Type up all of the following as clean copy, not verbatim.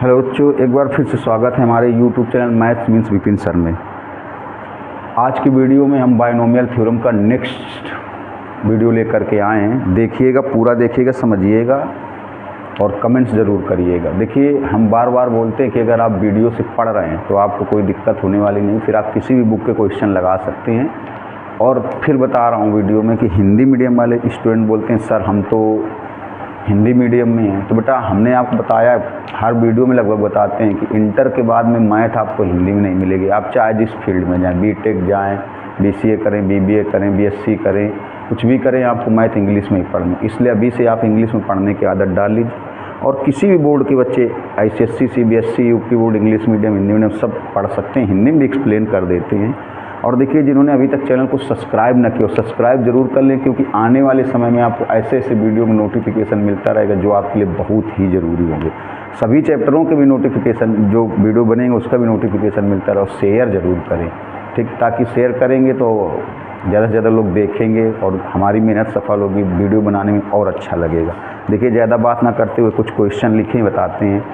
Hello बच्चों, एक बार फिर से स्वागत है हमारे YouTube channel maths means Vipin sir में। आज की वीडियो में हम बायनोमियल थ्योरम का नेक्स्ट वीडियो लेकर के आए हैं। देखिएगा, पूरा देखिएगा, समझिएगा और कमेंट्स ज़रूर करिएगा। देखिए, हम बार बार बोलते हैं कि अगर आप वीडियो से पढ़ रहे हैं तो आपको कोई दिक्कत होने वाली नहीं, फिर आप किसी भी बुक के क्वेश्चन लगा सकते हैं। और फिर बता रहा हूँ वीडियो में कि हिंदी मीडियम वाले स्टूडेंट बोलते हैं सर हम तो हिंदी मीडियम में हैं, तो बेटा हमने आपको बताया, हर वीडियो में लगभग बताते हैं कि इंटर के बाद में मैथ आपको हिंदी में नहीं मिलेगी। आप चाहे जिस फील्ड में जाएं, बीटेक जाएं, बीसीए करें, बीबीए करें, बीएससी करें, कुछ भी करें, आपको मैथ इंग्लिश में ही पढ़ना। इसलिए अभी से आप इंग्लिश में पढ़ने की आदत डाल लीजिए। और किसी भी बोर्ड के बच्चे ICSE, CBSE, UP board, English medium, Hindi medium सब पढ़ सकते हैं। हिंदी में भी एक्सप्लेन कर देते हैं। और देखिए, जिन्होंने अभी तक चैनल को सब्सक्राइब न किया, सब्सक्राइब जरूर कर लें, क्योंकि आने वाले समय में आपको ऐसे ऐसे वीडियो में नोटिफिकेशन मिलता रहेगा जो आपके लिए बहुत ही ज़रूरी होंगे। सभी चैप्टरों के भी नोटिफिकेशन, जो वीडियो बनेंगे उसका भी नोटिफिकेशन मिलता रहे। और शेयर ज़रूर करें, ठीक, ताकि शेयर करेंगे तो ज़्यादा से ज़्यादा लोग देखेंगे और हमारी मेहनत सफल होगी, वीडियो बनाने में और अच्छा लगेगा। देखिए, ज़्यादा बात ना करते हुए कुछ क्वेश्चन लिखे बताते हैं।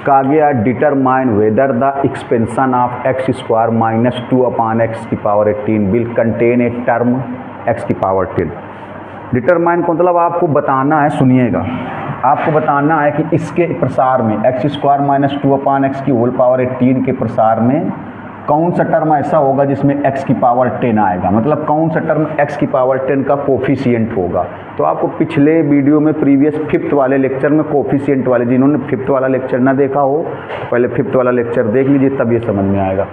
कहा गया determine whether the expansion of x square minus 2 upon x की power 18 will contain a term x की पावर 10। डिटरमाइन को मतलब आपको बताना है, सुनिएगा, आपको बताना है कि इसके प्रसार में x square minus 2 upon x की होल पावर 18 के प्रसार में कौन सा टर्म ऐसा होगा जिसमें x की पावर 10 आएगा। मतलब कौन सा टर्म x की पावर 10 का कोफिशिएंट होगा। तो आपको पिछले वीडियो में, प्रीवियस 5th वाले लेक्चर में कोफिशिएंट वाले, जिन्होंने 5th वाला लेक्चर ना देखा हो तो पहले 5th वाला लेक्चर देख लीजिए, तब ये समझ में आएगा।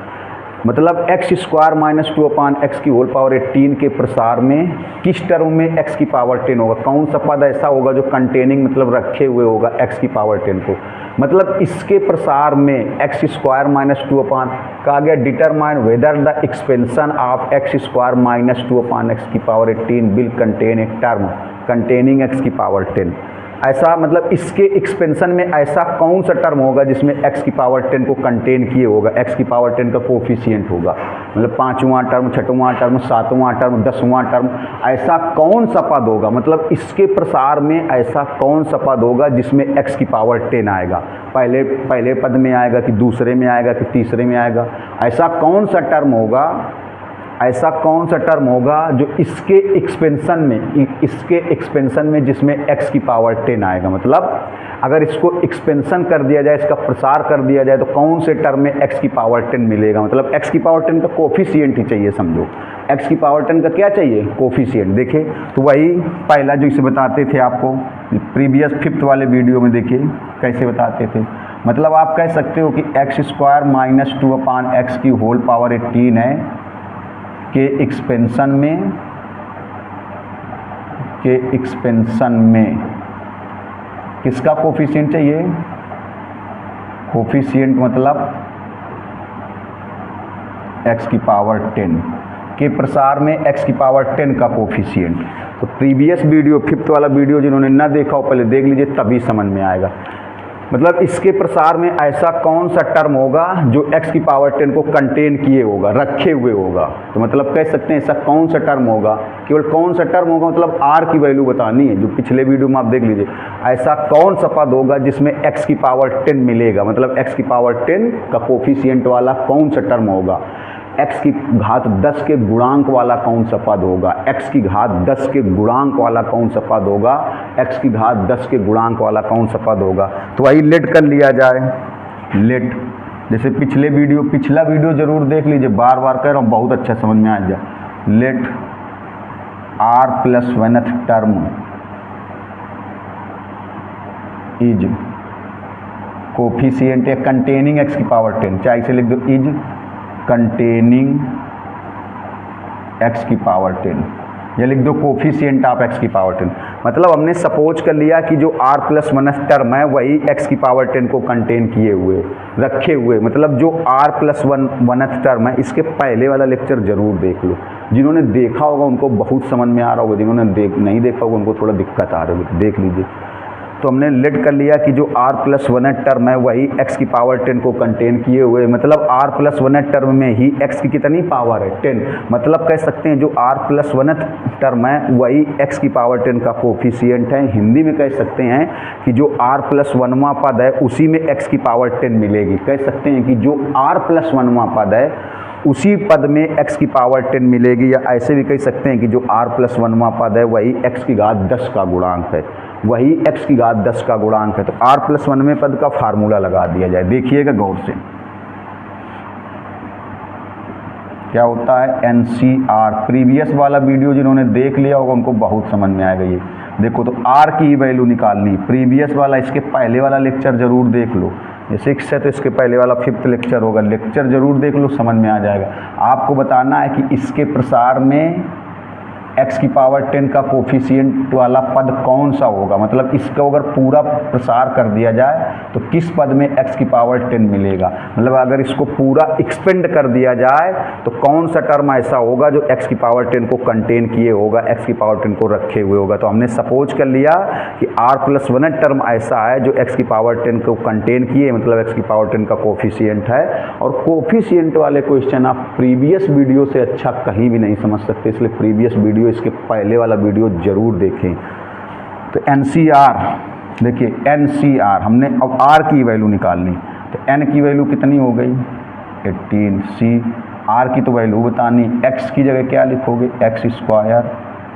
मतलब x square minus 2 upon x की होल पावर 18 के प्रसार में किस टर्म में x की पावर 10 होगा। कौन सा पद ऐसा होगा जो कंटेनिंग मतलब रखे हुए होगा x की पावर 10 को। मतलब इसके प्रसार में एक्स स्क्वायर माइनस 2 अपॉन, कहा गया determine whether the expansion of x square minus 2 upon x की power 18 will contain a term containing x की पावर 10। ऐसा मतलब इसके एक्सपेंशन में ऐसा कौन सा टर्म होगा जिसमें x की पावर 10 को कंटेन किए होगा, x की पावर 10 का कोफिशिएंट होगा। मतलब 5वां टर्म, 6वां टर्म, 7वां टर्म, 10वां टर्म, ऐसा कौन सा पद होगा। मतलब इसके प्रसार में ऐसा कौन सा पद होगा जिसमें x की पावर 10 आएगा। पहले पद में आएगा कि दूसरे में आएगा कि तीसरे में आएगा। ऐसा कौन सा टर्म होगा, ऐसा कौन सा टर्म होगा जो इसके एक्सपेंशन में जिसमें x की पावर 10 आएगा। मतलब अगर इसको एक्सपेंशन कर दिया जाए, इसका प्रसार कर दिया जाए, तो कौन से टर्म में x की पावर 10 मिलेगा। मतलब x की पावर 10 का कोफिशिएंट ही चाहिए, समझो x की पावर 10 का क्या चाहिए, कोफिशिएंट। देखिए, तो वही पहला जो इसे बताते थे आपको प्रीवियस 5th वाले वीडियो में, देखिए कैसे बताते थे। मतलब आप कह सकते हो कि x square minus 2 upon x की होल पावर 18 है के एक्सपेंशन में किसका कोफिशिएंट चाहिए, कोफिशिएंट मतलब x की पावर 10 के प्रसार में x की पावर 10 का कोफिशिएंट। तो प्रीवियस वीडियो 5th वाला वीडियो जिन्होंने ना देखा हो पहले देख लीजिए, तभी समझ में आएगा। मतलब इसके प्रसार में ऐसा कौन सा टर्म होगा जो x की पावर 10 को कंटेन किए होगा, रखे हुए होगा। तो मतलब कह सकते हैं ऐसा कौन सा टर्म होगा, केवल कौन सा टर्म होगा, मतलब r की वैल्यू बतानी है, जो पिछले वीडियो में आप देख लीजिए। ऐसा कौन सा पद होगा जिसमें x की पावर 10 मिलेगा। मतलब x की पावर 10 का कोफिशिएंट वाला कौन सा टर्म होगा। x की घात 10 के गुणांक वाला कौन सा पद होगा, x की घात 10 के गुणांक वाला कौन सा पद होगा, x की घात 10 के गुणांक वाला कौन सा पद होगा। तो वही लेट कर लिया जाए। लेट, जैसे पिछला वीडियो जरूर देख लीजिए, बार बार कह रहा हूँ, बहुत अच्छा समझ में आ जाए। Let r plus 1th term is coefficient या कंटेनिंग x की पावर 10, चाहे इसे लिख दो इज कंटेनिंग x की पावर 10, या लिख दो कोफिशिएंट ऑफ x की पावर 10। मतलब हमने सपोज कर लिया कि जो r प्लस 1th टर्म है वही x की पावर 10 को कंटेन किए हुए, रखे हुए। मतलब जो r प्लस 1th टर्म है, इसके पहले वाला लेक्चर जरूर देख लो। जिन्होंने देखा होगा उनको बहुत समझ में आ रहा होगा, जिन्होंने नहीं देखा होगा उनको थोड़ा दिक्कत आ रही होगी, देख लीजिए। तो हमने लेट कर लिया कि जो r+1 टर्म है वही x की पावर 10 को कंटेन किए हुए, मतलब r+1 टर्म में ही x की कितनी पावर है 10, मतलब कह सकते हैं जो r+1 टर्म है वही x की पावर 10 का कोफिशिएंट है। हिंदी में कह सकते हैं कि जो r+1वां पद है उसी में x की पावर 10 मिलेगी। कह सकते हैं कि जो r+1वां पद है उसी पद में x की पावर 10 मिलेगी, या ऐसे भी कह सकते हैं कि जो r+1वां पद है वही x की घात 10 का गुणांक है, वही x की घात 10 का गुणांक है। तो r+1वें पद का फार्मूला लगा दिया जाए। देखिएगा गौर से क्या होता है NCR। प्रीवियस वाला वीडियो जिन्होंने देख लिया होगा उनको बहुत समझ में आएगा। ये देखो तो r की वैल्यू निकालनी, प्रीवियस वाला इसके पहले वाला लेक्चर जरूर देख लो, ये 6 है तो इसके पहले वाला 5th लेक्चर होगा, लेक्चर जरूर देख लो, समझ में आ जाएगा। आपको बताना है कि इसके प्रसार में x की पावर 10 का कोफिशिएंट वाला पद कौन सा होगा, मतलब इसका अगर पूरा प्रसार कर दिया जाए तो किस पद में x की पावर 10 मिलेगा, मतलब अगर इसको पूरा एक्सपेंड कर दिया जाए तो कौन सा टर्म ऐसा होगा जो x की पावर 10 को कंटेन किए होगा, x की पावर 10 को रखे हुए होगा। तो हमने सपोज कर लिया कि r+1 टर्म ऐसा है जो x की पावर 10 को कंटेन किए, मतलब x की पावर 10 का कोफिशिएंट है। और कोफिशिएंट वाले क्वेश्चन आप प्रीवियस वीडियो से अच्छा कहीं भी नहीं समझ सकते, इसलिए प्रीवियस वीडियो इसके पहले वाला वीडियो जरूर देखें। तो NCR देखिए, NCR हमने अब R की वैल्यू निकालनी, तो N की वैल्यू कितनी हो गई 18, C R की तो वैल्यू बतानी, X की जगह क्या लिखोगे x²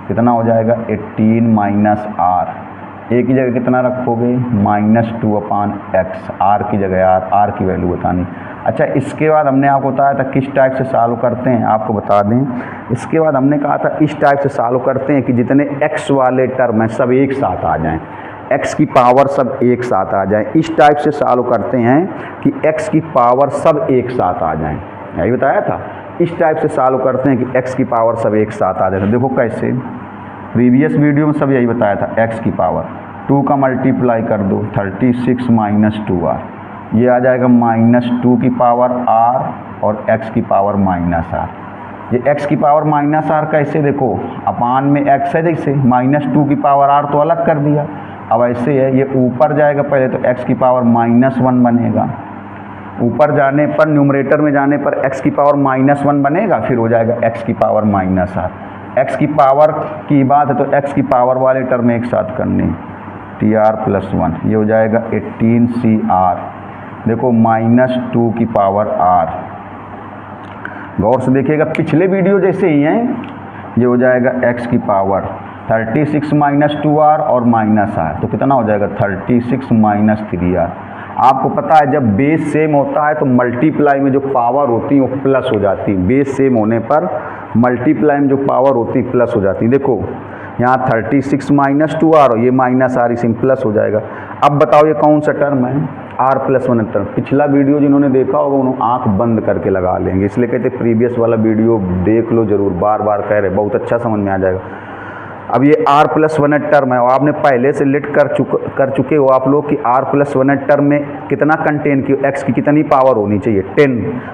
कितना हो जाएगा 18 माइनस R, A की जगह कितना रखोगे -2/x, R की जगह R की वैल्यू बतानी। अच्छा, इसके बाद हमने आपको बताया था किस टाइप से सॉल्व करते हैं, आपको बता दें। इसके बाद हमने कहा था इस टाइप से सॉल्व करते हैं कि जितने x वाले टर्म हैं सब एक साथ आ जाएं, x की पावर सब एक साथ आ जाएं। इस टाइप से सॉल्व करते हैं कि x की पावर सब एक साथ आ जाएं, यही बताया था। इस टाइप से सॉल्व करते हैं कि x की पावर सब एक साथ आ जाए। देखो कैसे, प्रीवियस वीडियो में सब यही बताया था, x की पावर 2 का मल्टीप्लाई कर दो 36 माइनस 2r, ये आ जाएगा -2 की पावर r और x की पावर -r। ये x की पावर -r कैसे, देखो अपान में x है, जैसे -2 की पावर r तो अलग कर दिया, अब ऐसे है ये ऊपर जाएगा, पहले तो x की पावर -1 बनेगा, ऊपर जाने पर न्यूमरेटर में जाने पर x की पावर -1 बनेगा, फिर हो जाएगा x की पावर -r। x की पावर की बात है तो x की पावर वाले टर्म एक साथ करने, tr+1, ये हो जाएगा 18cr, देखो -2 की पावर r। गौर से देखिएगा पिछले वीडियो जैसे ही हैं, ये हो जाएगा x की पावर 36 माइनस 2r और -r, तो कितना हो जाएगा 36 माइनस 3r। आपको पता है जब बेस सेम होता है तो मल्टीप्लाई में जो पावर होती है वो प्लस हो जाती है, बेस सेम होने पर मल्टीप्लाई में जो पावर होती है प्लस हो जाती है। देखो यहाँ 36 माइनस 2r और ये -r, इसी में प्लस हो जाएगा। अब बताओ ये कौन सा टर्म है, r+1 टर्म। पिछला वीडियो जिन्होंने देखा होगा उन्होंने आंख बंद करके लगा लेंगे, इसलिए कहते प्रीवियस वाला वीडियो देख लो जरूर, बार बार कह रहे, बहुत अच्छा समझ में आ जाएगा। अब ये r+1 टर्म है और आपने पहले से लेट कर चुके हो आप लोग कि r+1 टर्म में कितना कंटेन की, x की कितनी पावर होनी चाहिए 10,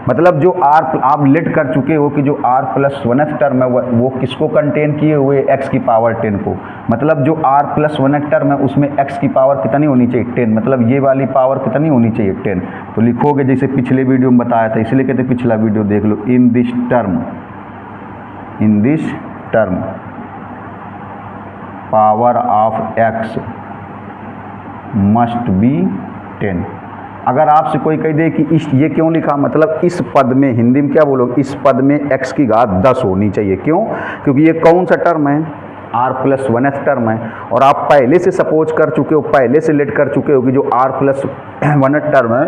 मतलब जो आप लेट कर चुके हो कि जो r+1 टर्म है वो किसको कंटेन किए हुए, x की पावर 10 को, मतलब जो r+1 टर्म है उसमें x की पावर कितनी होनी चाहिए 10, मतलब ये वाली पावर कितनी होनी चाहिए 10। तो लिखोगे जैसे पिछले वीडियो में बताया था, इसलिए कहते पिछला वीडियो देख लो। In this term power of x must be 10। अगर आपसे कोई कह दे कि ये क्यों लिखा, मतलब इस पद में, हिंदी में क्या बोलोगे, इस पद में x की घात 10 होनी चाहिए, क्यों, क्योंकि ये कौन सा टर्म है, r+1 टर्म है, और आप पहले से सपोज कर चुके हो, पहले से लेट कर चुके हो कि जो r+1 टर्म है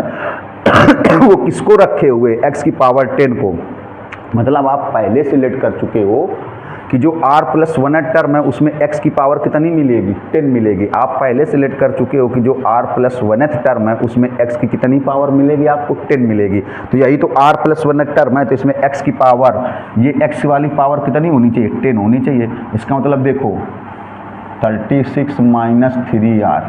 वो किसको रखे हुए, x की पावर 10 को, मतलब आप पहले से लेट कर चुके हो कि जो r+1 टर्म है उसमें x की पावर कितनी मिलेगी 10 मिलेगी। आप पहले से लेट कर चुके हो कि जो r+1 टर्म है उसमें x की कितनी पावर मिलेगी, आपको 10 मिलेगी। तो यही तो r+1 टर्म है, तो इसमें x की पावर, ये x वाली पावर कितनी होनी चाहिए 10 होनी चाहिए। इसका मतलब देखो 36 माइनस 3r,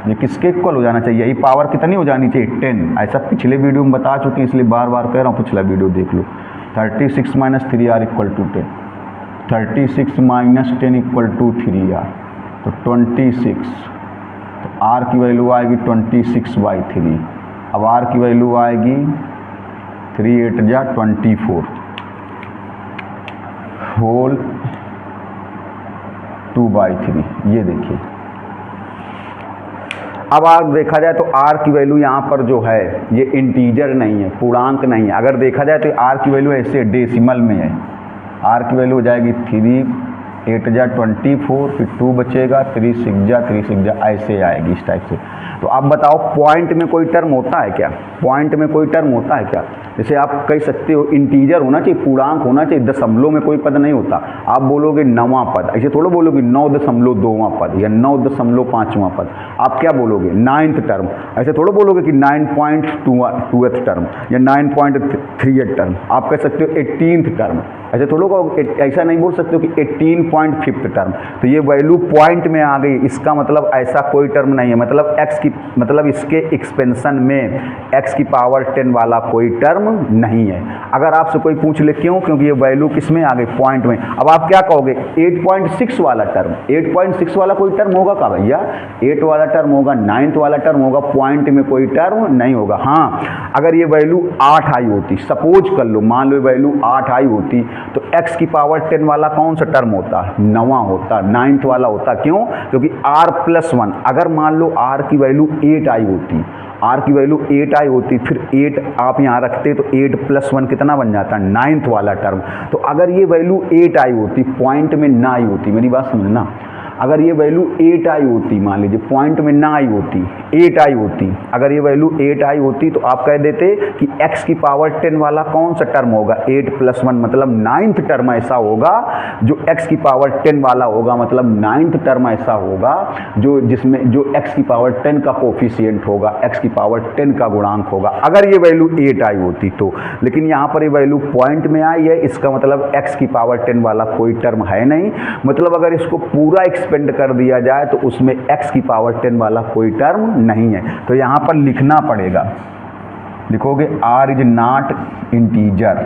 ये किसके इक्वल हो जाना चाहिए, यही पावर कितनी हो जानी चाहिए 10। ऐसा पिछले वीडियो में बता चुके हैं, इसलिए बार बार कह रहा हूँ, पिछला वीडियो देख लो। 36 minus 3r equal to 10, 36 minus 10 equal to 3r, तो 26 तो आर की वैल्यू आएगी 26/3। अब आर की वैल्यू आएगी 3 8 जा 24 होल 2/3। ये देखिए, अब आप देखा जाए तो r की वैल्यू यहाँ पर जो है ये इंटीजर नहीं है, पूर्णांक नहीं है। अगर देखा जाए तो r की वैल्यू ऐसे डेसिमल में है। r की वैल्यू हो जाएगी 3 8 जा 24, फिर 2 बचेगा, 3 6 जा ऐसे आएगी इस टाइप से। तो आप बताओ पॉइंट में कोई टर्म होता है क्या? पॉइंट में कोई टर्म होता है क्या? जैसे आप कह सकते हो इंटीजर होना चाहिए, पूर्णांक होना चाहिए, दशमलव में कोई पद नहीं होता। आप बोलोगे 9वां पद, ऐसे थोड़ा बोलोगे 9.2वां पद या 9.5वां पद। आप क्या बोलोगे? 9th term. ऐसे थोड़ा बोलोगे कि 9.2th टर्म या 9.3th टर्म। आप कह सकते हो 18th टर्म। ऐसे थोड़ा ऐसा नहीं बोल सकते हो कि 18.5th टर्म। तो ये वैल्यू पॉइंट में आ गई, इसका मतलब ऐसा कोई टर्म नहीं है। मतलब x की मतलब इसके एक्सपेंशन में x की पावर 10 वाला कोई टर्म नहीं है। अगर आपसे कोई पूछ ले क्यों, क्योंकि ये वैल्यू किस में आ गई? पॉइंट में। अब आप क्या कहोगे? 8.6 वाला टर्म। 8.6 वाला कोई टर्म होगा का भैया? 8 वाला टर्म होगा, 9th वाला टर्म होगा, पॉइंट में कोई टर्म नहीं होगा। हाँ, अगर ये वैल्यू 8 आई होती, सपोज कर लो, मान लो ये वैल्यू 8 आई होती, तो x की पावर 10 वाला कौन सा टर्म होता? 9वां होता, 9th वाला होता। क्यों? क्योंकि r+1। अगर मान लो r की वैल्यू 8 आई होती, r की वैल्यू 8 आई होती, फिर 8 आप यहाँ रखते तो 8+1 कितना बन जाता? 9th वाला टर्म। तो अगर ये वैल्यू 8 आई होती, पॉइंट में ना आई होती, मेरी बात समझना, अगर ये वैल्यू 8 आई होती, मान लीजिए पॉइंट में ना आई होती, 8 आई होती, अगर ये वैल्यू 8 आई होती तो आप कह देते कि x की पावर 10 वाला कौन सा टर्म होगा? 8+1, मतलब 9th टर्म ऐसा होगा जो x की पावर 10 वाला होगा, मतलब 9th टर्म ऐसा होगा जो जिसमें जो x की पावर 10 का कोफिशिएंट होगा, x की पावर 10 का गुणांक होगा, अगर ये वैल्यू 8 आई होती तो। लेकिन यहाँ पर ये वैल्यू पॉइंट में आई है, इसका मतलब x की पावर 10 वाला कोई टर्म है नहीं। मतलब अगर इसको पूरा एक्सपेंड कर दिया जाए तो उसमें x की पावर 10 वाला कोई टर्म नहीं है। तो यहाँ पर लिखना पड़ेगा, लिखोगे r is not integer.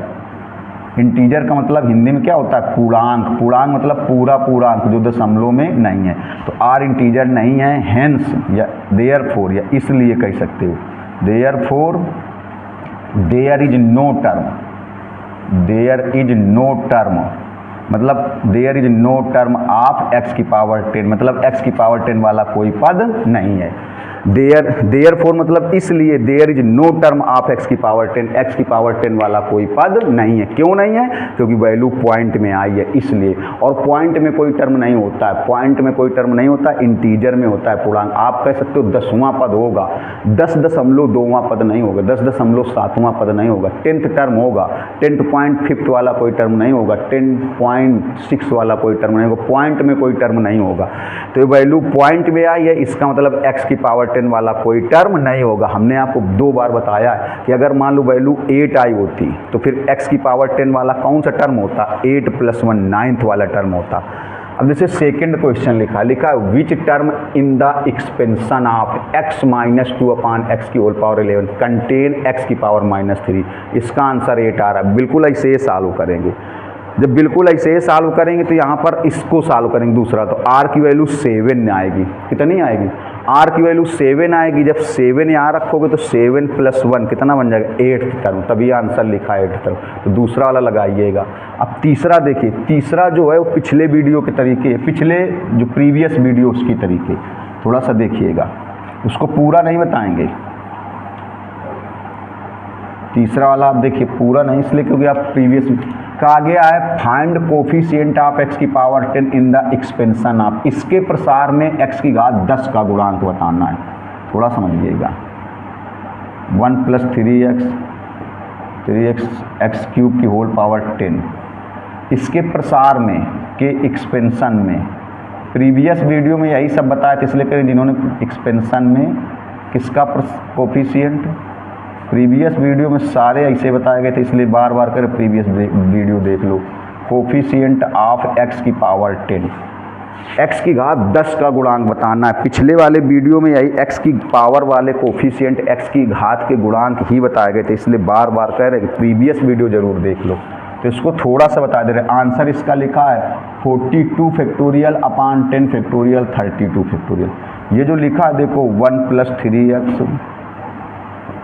Integer का मतलब हिंदी में क्या होता है? पूर्णांक। पूर्णांक मतलब पूरा पूर्णांक जो दशमलव में नहीं है। तो r इंटीजर नहीं है, हेंस या देयरफॉर या इसलिए कह सकते हो, therefore there is no term. There is no term मतलब there is no term of x की पावर 10, मतलब x की पावर 10 वाला कोई पद नहीं है। देयरफॉर मतलब इसलिए, there is no term of x की पावर 10, x की पावर 10 वाला कोई पद नहीं है। क्यों नहीं है? क्योंकि वैल्यू पॉइंट में आई है इसलिए। और पॉइंट में कोई टर्म नहीं होता है, पॉइंट में कोई टर्म नहीं होता, इंटीजर में होता है पूर्णांक। आप कह सकते हो 10वां पद होगा, 10.2वां पद नहीं होगा, 10.7वां पद नहीं होगा, 10th टर्म होगा, 10.5 वाला कोई टर्म नहीं होगा, 10.6 वाला कोई टर्म नहीं होगा, पॉइंट में कोई टर्म नहीं होगा। तो ये वैल्यू पॉइंट में आई है, इसका मतलब x की पावर 10 वाला कोई टर्म नहीं होगा। हमने आपको 2 बार बताया है कि अगर मान लो वैल्यू 8 आई होती तो फिर x की पावर 10 वाला कौन सा टर्म होता? 8+1 9th वाला टर्म होता। अब जैसे सेकंड क्वेश्चन लिखा है which term in the expansion of x - 2/x की होल पावर 11 कंटेन x की पावर -3। इसका आंसर 8 आ रहा है। बिल्कुल ऐसे ही सॉल्व करेंगे। जब बिल्कुल ऐसे ही सॉल्व करेंगे तो यहाँ पर इसको सॉल्व करेंगे दूसरा, तो r की वैल्यू 7 आएगी। कितनी आएगी? r की वैल्यू 7 आएगी। जब 7 यहाँ रखोगे तो 7+1 कितना बन जाएगा? 8th टर्म, तभी आंसर लिखा है 8th टर्म। तो दूसरा वाला लगाइएगा। अब तीसरा देखिए, तीसरा जो है वो पिछले वीडियो के तरीके, पिछले जो प्रीवियस वीडियो उसकी तरीके, थोड़ा सा देखिएगा, उसको पूरा नहीं बताएंगे। तीसरा वाला आप देखिए पूरा नहीं, इसलिए क्योंकि आप प्रीवियस का आगे आया फाइंड कोफिशिएंट ऑफ x की power 10 in the expansion of, इसके प्रसार में x की घात 10 का गुणांक बताना है। थोड़ा समझिएगा। 1 + 3x x³ की होल पावर 10, इसके प्रसार में के एक्सपेंशन में, प्रीवियस वीडियो में यही सब बताया था, इसलिए करें जिन्होंने एक्सपेंशन में किसका कोफिशिएंट, प्रीवियस वीडियो में सारे ऐसे बताए गए थे, इसलिए बार बार कर प्रीवियस वीडियो देख लो। कोफिशिएंट ऑफ x की पावर 10, x की घात 10 का गुणांक बताना है। पिछले वाले वीडियो में यही x की पावर वाले कोफिशिएंट x की घात के गुणांक ही बताए गए थे, इसलिए बार बार कह रहे कि प्रीवियस वीडियो जरूर देख लो। तो इसको थोड़ा सा बता दे रहे। आंसर इसका लिखा है 42 फैक्टोरियल अपॉन 10 फैक्टोरियल 32 फैक्टोरियल। ये जो लिखा देखो 1 +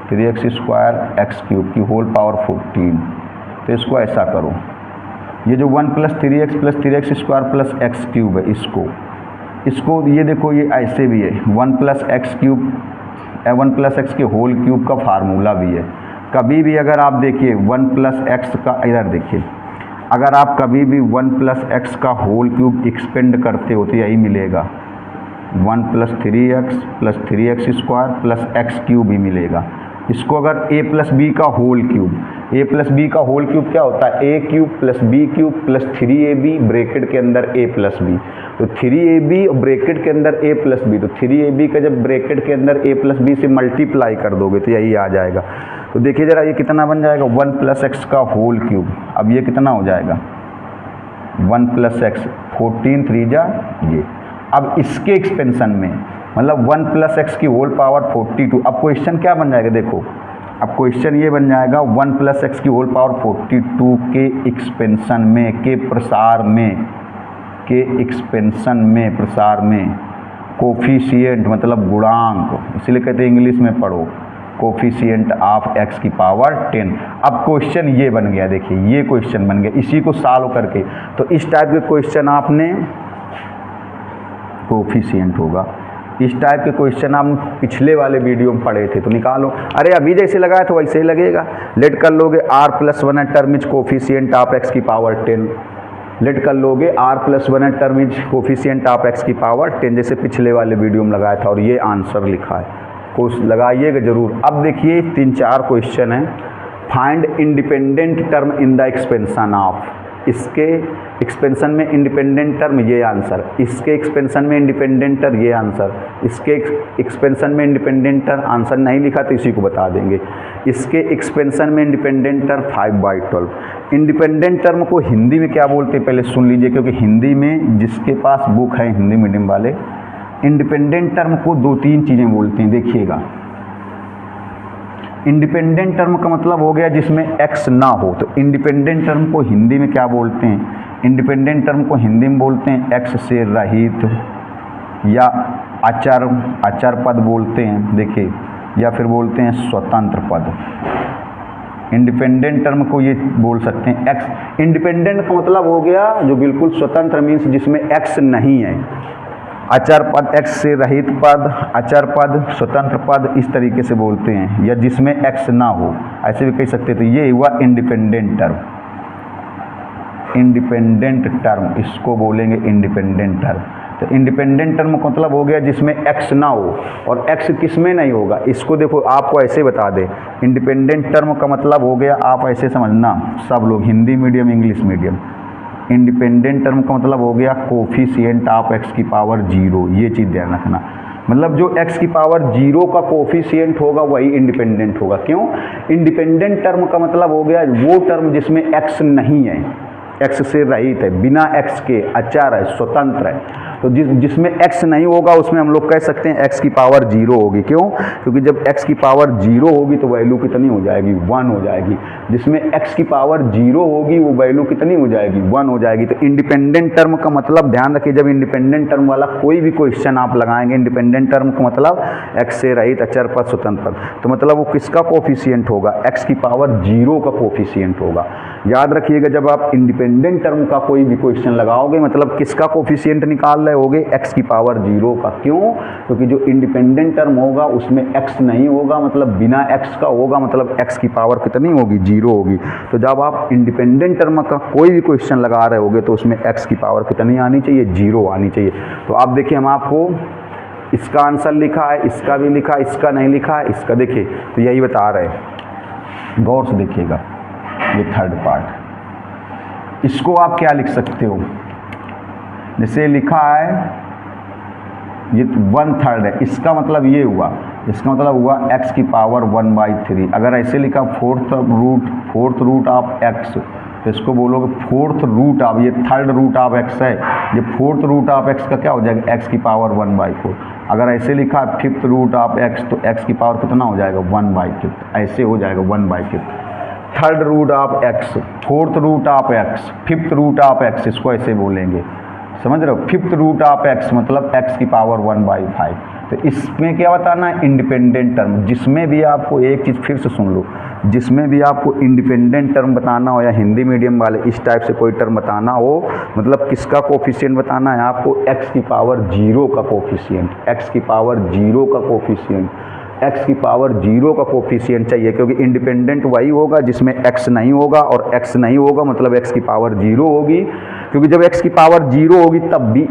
3x स्क्वायर x क्यूब की होल पावर 14, तो इसको ऐसा करो, ये जो 1 + 3x + 3x square plus x cube है, इसको ये देखो, ये ऐसे भी है 1 + x क्यूब 1 + x के होल क्यूब का फार्मूला भी है। कभी भी अगर आप देखिए 1 + x का, इधर देखिए, अगर आप कभी भी 1 + x का होल क्यूब एक्सपेंड करते हो तो यही मिलेगा, 1 + 3x + 3x square plus x cube ही मिलेगा। इसको अगर a + b का होल क्यूब, a + b का होल क्यूब क्या होता है, a cube + b cube + 3ab bracket के अंदर a + b, तो 3ab ब्रैकेट के अंदर a + b, तो 3ab का जब ब्रैकेट के अंदर a + b से मल्टीप्लाई कर दोगे तो यही आ जाएगा। तो देखिए ज़रा ये कितना बन जाएगा, 1 + x का होल क्यूब, अब ये कितना हो जाएगा 1 + x 14 3 जा ये। अब इसके एक्सपेंशन में मतलब 1 + x की होल पावर 42, अब क्वेश्चन क्या बन जाएगा देखो, अब क्वेश्चन ये बन जाएगा 1 + x की होल पावर 42 के एक्सपेंशन में, के प्रसार में, के एक्सपेंशन में, प्रसार में कोफिशिएंट मतलब गुणांक, इसलिए कहते हैं इंग्लिश में पढ़ो, कोफिशिएंट ऑफ x की पावर 10। अब क्वेश्चन ये बन गया, देखिए ये क्वेश्चन बन गया, इसी को सॉल्व करके, तो इस टाइप के क्वेश्चन आपने कोफिशिएंट होगा, इस टाइप के क्वेश्चन हम पिछले वाले वीडियो में पढ़े थे, तो निकालो। अरे अभी जैसे लगाया तो वैसे ही लगेगा। लेट कर लोगे r + 1 term is coefficient of x की पावर 10, लेट कर लोगे r + 1 term is coefficient of x की पावर 10, जैसे पिछले वाले वीडियो में लगाया था, और ये आंसर लिखा है, कुछ लगाइएगा जरूर। अब देखिए 3-4 क्वेश्चन हैं। Find independent term in the expansion of, इसके एक्सपेंशन में इंडिपेंडेंट टर्म, ये आंसर, इसके एक्सपेंशन में इंडिपेंडेंट टर्म, ये आंसर, इसके एक्सपेंशन में इंडिपेंडेंट टर्म, आंसर नहीं लिखा तो इसी को बता देंगे। इसके एक्सपेंशन में इंडिपेंडेंट टर्म 5/12। इंडिपेंडेंट टर्म को हिंदी में क्या बोलते हैं पहले सुन लीजिए, क्योंकि हिंदी में जिसके पास बुक है हिंदी मीडियम वाले, इंडिपेंडेंट टर्म को 2-3 चीज़ें बोलते हैं, देखिएगा। इंडिपेंडेंट टर्म का मतलब हो गया जिसमें x ना हो, तो इंडिपेंडेंट टर्म को हिंदी में क्या बोलते हैं, इंडिपेंडेंट टर्म को हिंदी में बोलते हैं x से रहित या अचर पद बोलते हैं, देखिए, या फिर बोलते हैं स्वतंत्र पद। इंडिपेंडेंट टर्म को ये बोल सकते हैं x। इंडिपेंडेंट का मतलब हो गया जो बिल्कुल स्वतंत्र, मीन्स जिसमें x नहीं है, अचर पद, x से रहित पद, अचर पद, स्वतंत्र पद, इस तरीके से बोलते हैं, या जिसमें x ना हो, ऐसे भी कह सकते हैं। तो ये हुआ इंडिपेंडेंट टर्म, इंडिपेंडेंट टर्म इसको बोलेंगे इंडिपेंडेंट टर्म। तो इंडिपेंडेंट टर्म का मतलब हो गया जिसमें x ना हो, और x किस में नहीं होगा, इसको देखो आपको ऐसे बता दे। इंडिपेंडेंट टर्म का मतलब हो गया, आप ऐसे समझना सब लोग, Hindi medium English medium, independent term का मतलब हो गया कोफिशिएंट ऑफ x की पावर 0, ये चीज़ ध्यान रखना। मतलब जो x की पावर 0 का कोफिशिएंट होगा वही इंडिपेंडेंट होगा। क्यों? इंडिपेंडेंट टर्म का मतलब हो गया वो टर्म जिसमें x नहीं है, x से रहित है, बिना x के, अचर है, स्वतंत्र है। तो जिसमें x नहीं होगा उसमें हम लोग कह सकते हैं x की पावर 0 होगी। क्यों? क्योंकि जब x की पावर 0 होगी तो वैल्यू कितनी हो जाएगी, 1 हो जाएगी। जिसमें x की पावर 0 होगी वो वैल्यू कितनी हो जाएगी, 1 हो जाएगी। तो इंडिपेंडेंट टर्म का मतलब ध्यान रखिए, जब इंडिपेंडेंट टर्म वाला कोई भी क्वेश्चन आप लगाएंगे, इंडिपेंडेंट टर्म का मतलब x से रहित, अचर पद, स्वतंत्र पद, तो मतलब वो किसका कोफिशिएंट होगा, x की पावर 0 का कोफिशिएंट होगा। याद रखिएगा, जब आप इंडिपेंडेंट टर्म का कोई भी क्वेश्चन लगाओगे मतलब किसका कोफिशिएंट निकाल रहे होगे, x की पावर 0 का। क्यों? क्योंकि जो इंडिपेंडेंट टर्म होगा उसमें x नहीं होगा, मतलब बिना x का होगा, मतलब x की पावर कितनी होगी, 0 होगी। तो जब आप इंडिपेंडेंट टर्म का कोई भी क्वेश्चन लगा रहे होगे तो उसमें x की पावर कितनी आनी चाहिए, 0 आनी चाहिए। तो आप देखिए, हम आपको इसका आंसर लिखा है, इसका भी लिखा है, इसका नहीं लिखा है, इसका देखिए, तो यही बता रहे हैं, गौर से देखिएगा। ये थर्ड पार्ट, इसको आप क्या लिख सकते हो, जैसे लिखा है ये 1/3 है, इसका मतलब ये हुआ, इसका मतलब हुआ x की पावर 1/3। अगर ऐसे लिखा फोर्थ रूट ऑफ x, तो इसको बोलोगे फोर्थ रूट ऑफ, ये थर्ड रूट ऑफ x है, ये फोर्थ रूट ऑफ x का क्या हो जाएगा, x की पावर 1/4। अगर ऐसे लिखा फिफ्थ रूट ऑफ x, तो x की पावर कितना हो जाएगा, 1/5, ऐसे हो जाएगा 1/5। Third root of x, fourth root of x, fifth root of x, इसको ऐसे बोलेंगे। समझ रहे हो, फिफ्थ रूट ऑफ एक्स मतलब एक्स की पावर 1/5। तो इसमें क्या बताना है, इंडिपेंडेंट टर्म। जिसमें भी आपको एक चीज़ फिर से सुन लो, जिसमें भी आपको इंडिपेंडेंट टर्म बताना हो या हिंदी मीडियम वाले इस टाइप से कोई टर्म बताना हो, मतलब किसका कोफिशिएंट बताना है आपको, एक्स की पावर 0 का कोफिशिएंट, एक्स की पावर 0 का कोफिशिएंट, एक्स की पावर 0 का कोफिशिएंट चाहिए, क्योंकि इंडिपेंडेंट वही होगा जिसमें एक्स नहीं होगा, और एक्स नहीं होगा मतलब एक्स की पावर 0 होगी, क्योंकि जब एक्स की पावर 0 होगी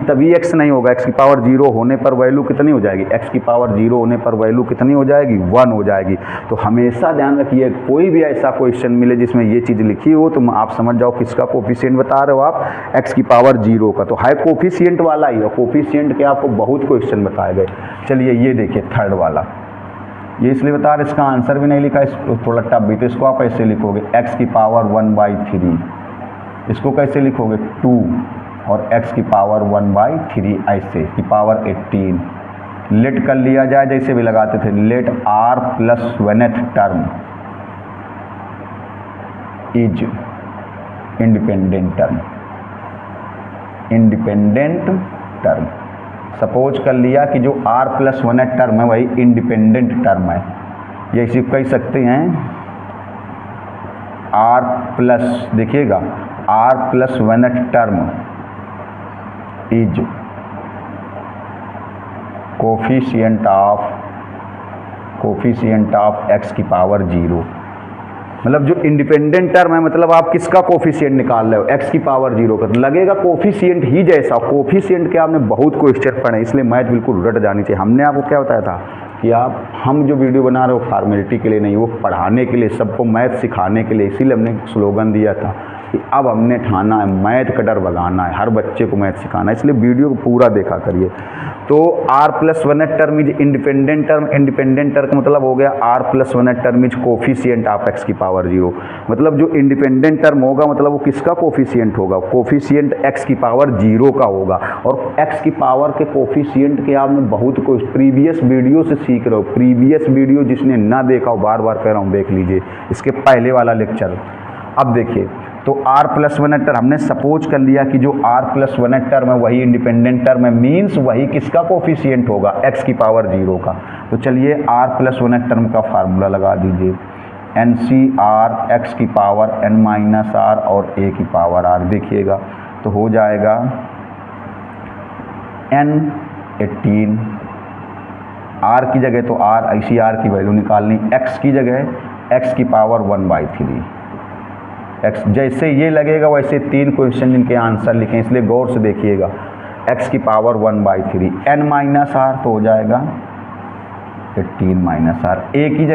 तभी एक्स नहीं होगा। एक्स की पावर 0 होने पर वैल्यू कितनी हो जाएगी, एक्स की पावर 0 होने पर वैल्यू कितनी हो जाएगी, 1 हो जाएगी। तो हमेशा ध्यान रखिए, कोई भी ऐसा क्वेश्चन मिले जिसमें ये चीज़ लिखी हो तो आप समझ जाओ किसका कोफिशिएंट बता रहे हो आप, एक्स की पावर 0 का। तो है कोफिशिएंट वाला ही, और कोफिशिएंट के आपको बहुत क्वेश्चन बताए गए। चलिए ये देखिए थर्ड वाला, ये इसलिए बता रहे, इसका आंसर भी नहीं लिखा, इसको थोड़ा टफ भी, तो इसको आप ऐसे लिखोगे एक्स की पावर 1/3, इसको कैसे लिखोगे 2, और x की पावर 1/3 ऐसे की पावर 18। लेट कर लिया जाए, जैसे भी लगाते थे, let r plus 1th term is independent term, independent term. Suppose कर लिया कि जो r प्लस 1th टर्म है वही इंडिपेंडेंट टर्म है, ये इसी कह सकते हैं r प्लस, देखिएगा r plus 1th term is coefficient of x की पावर 0। मतलब जो इंडिपेंडेंट टर्म है, मतलब आप किसका कोफिशिएंट निकाल रहे हो, x की पावर 0 का। तो लगेगा कोफिशिएंट ही जैसा, कोफिशिएंट के आपने बहुत क्वेश्चन पढ़े, इसलिए मैथ बिल्कुल रट जानी चाहिए। हमने आपको क्या बताया था कि हम जो वीडियो बना रहे हो फॉर्मेलिटी के लिए नहीं, वो पढ़ाने के लिए, सबको मैथ सिखाने के लिए। इसीलिए हमने स्लोगन दिया था कि अब हमने ठाना है मैथ का डर भगाना है, हर बच्चे को मैथ सिखाना है, इसलिए वीडियो को पूरा देखा करिए। तो r plus 1th term is independent term, independent term का मतलब हो गया r plus 1th term is coefficient of x की पावर 0। मतलब जो इंडिपेंडेंट टर्म होगा मतलब वो किसका कोफिशिएंट होगा, कोफिशिएंट x की पावर 0 का होगा। और x की पावर के कोफिशिएंट के आपने बहुत कुछ प्रीवियस वीडियो से सीख रहे हो, प्रीवियस वीडियो जिसने ना देखा हो, बार बार कह रहा हूँ देख लीजिए, इसके पहले वाला लेक्चर। अब देखिए, तो r प्लस 1th टर्म हमने सपोज कर लिया कि जो r प्लस 1th टर्म है वही इंडिपेंडेंट टर्म है, मीन्स वही किसका कोफिशिएंट होगा, x की पावर 0 का। तो चलिए r प्लस 1th टर्म का फार्मूला लगा दीजिए, NCR x की पावर n-r और a की पावर r। देखिएगा तो हो जाएगा n18, r की जगह तो r, ऐसी r की वैल्यू निकालनी, x की जगह x की पावर 1/3। x जैसे ये लगेगा वैसे 3 क्वेश्चन जिनके आंसर लिखें, इसलिए गौर से देखिएगा। x की पावर 1/3, n-r तो हो जाएगा 18-r। a की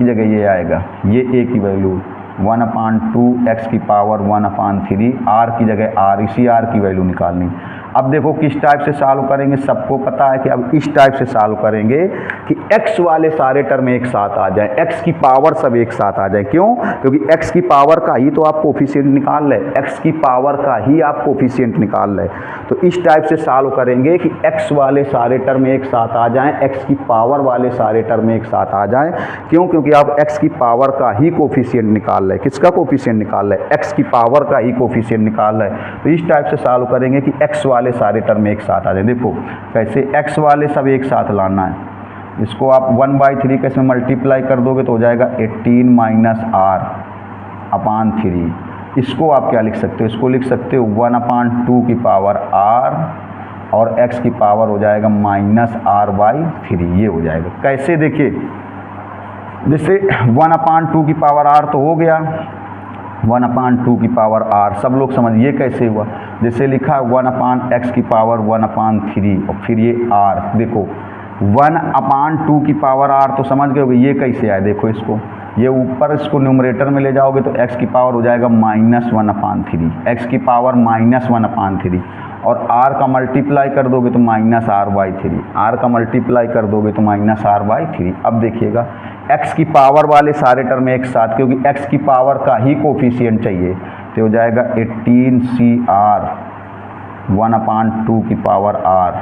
जगह ये आएगा, ये a की वैल्यू 1/2, x की पावर 1/3, r की जगह r, इसी r की वैल्यू निकालनी। अब देखो किस टाइप से सॉल्व करेंगे, सबको पता है कि अब इस टाइप से सॉल्व करेंगे कि x वाले सारे टर्म एक साथ आ जाए, x की पावर सब एक साथ आ जाए। क्यों? क्योंकि x की पावर का ही तो आप कोफिशिएंट निकाल रहे, x की पावर का ही आप कोफिशिएंट निकाल रहे। तो इस टाइप से सॉल्व करेंगे कि x वाले सारे टर्म एक साथ आ जाएं, x की पावर वाले सारे टर्म एक साथ आ जाएं। क्यों? क्योंकि आप x की पावर का ही कोफिशिएंट निकाल रहे, किसका कोफिशिएंट निकाल रहे, x की पावर का ही कोफिशिएंट निकाल रहे। तो इस टाइप से सॉल्व करेंगे कि x वाले सारे टर्म एक साथ आ जाए। देखो कैसे, x वाले सब एक साथ लाना है, इसको आप 1/3 के इसमें मल्टीप्लाई कर दोगे तो हो जाएगा 18-r/3। इसको आप क्या लिख सकते हो, इसको लिख सकते हो 1/2 की पावर r और x की पावर हो जाएगा -r/3, ये हो जाएगा। कैसे देखिए, जैसे 1/2 की पावर r तो हो गया, 1/2 की पावर r, सब लोग समझिए कैसे हुआ। जैसे लिखा 1/x की पावर 1/3 और फिर ये r, देखो 1/2 की पावर r तो समझ गए, ये कैसे आए, देखो इसको, ये ऊपर इसको न्यूमरेटर में ले जाओगे तो x की पावर हो जाएगा -1/3, x की पावर -1/3, और r का मल्टीप्लाई कर दोगे तो -r/3, r का मल्टीप्लाई कर दोगे तो -r/3। अब देखिएगा x की पावर वाले सारे टर्म एक साथ, क्योंकि x की पावर का ही कोफिशिएंट चाहिए, तो हो जाएगा 18cr 1/2 की पावर r।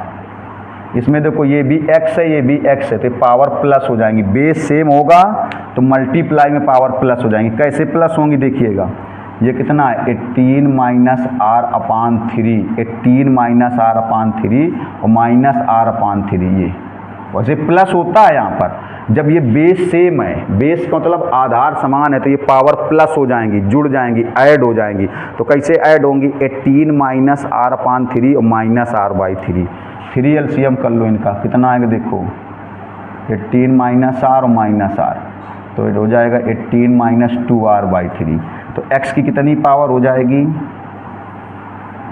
इसमें देखो ये भी x है, ये भी x है, तो पावर प्लस हो जाएंगी, बेस सेम होगा तो मल्टीप्लाई में पावर प्लस हो जाएंगी। कैसे प्लस होंगी देखिएगा, ये कितना है 18 minus r upon 3, 18 minus r upon 3 और माइनस आर अपान 3। ये वैसे प्लस होता है यहाँ पर जब ये बेस सेम है, बेस का मतलब आधार समान है, तो ये पावर प्लस हो जाएंगी, जुड़ जाएंगी, ऐड हो जाएंगी। तो कैसे ऐड होंगी 18 माइनस आर अपान 3 और माइनस आर बाई 3। 3 एलसीएम कर लो इनका, कितना आएगा देखो 18 माइनस आर और माइनस आर, तो ये हो जाएगा 18 माइनस 2r बाई 3। तो x की कितनी पावर हो जाएगी